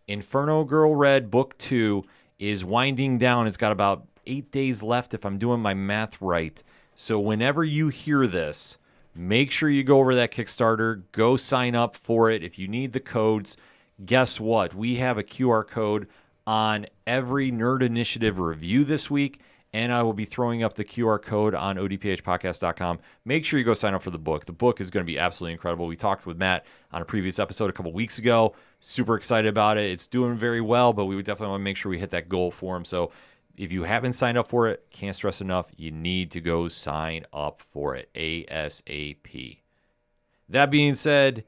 Inferno Girl Red Book 2 is winding down. It's got about 8 days left if I'm doing my math right. So whenever you hear this, make sure you go over that Kickstarter. Go sign up for it. If you need the codes, guess what? We have a QR code on every Nerd Initiative review this week. And I will be throwing up the QR code on odphpodcast.com. Make sure you go sign up for the book. The book is going to be absolutely incredible. We talked with Matt on a previous episode a couple weeks ago. Super excited about it. It's doing very well, but we would definitely want to make sure we hit that goal for him. So if you haven't signed up for it, can't stress enough, you need to go sign up for it ASAP. That being said,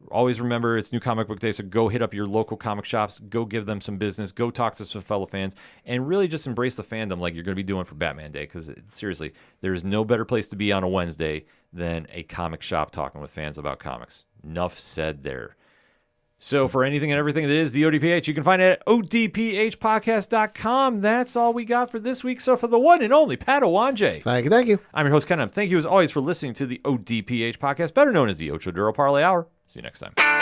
always remember it's New Comic Book Day, so go hit up your local comic shops, go give them some business, go talk to some fellow fans, and really just embrace the fandom like you're going to be doing for Batman Day, because seriously, there's no better place to be on a Wednesday than a comic shop talking with fans about comics. Enough said there. So for anything and everything that is the ODPH, you can find it at odphpodcast.com. That's all we got for this week. So for the one and only Padawanje. Thank you. I'm your host, Ken. Thank you as always for listening to the ODPH podcast, better known as the Ocho Duro Parlay Hour. See you next time.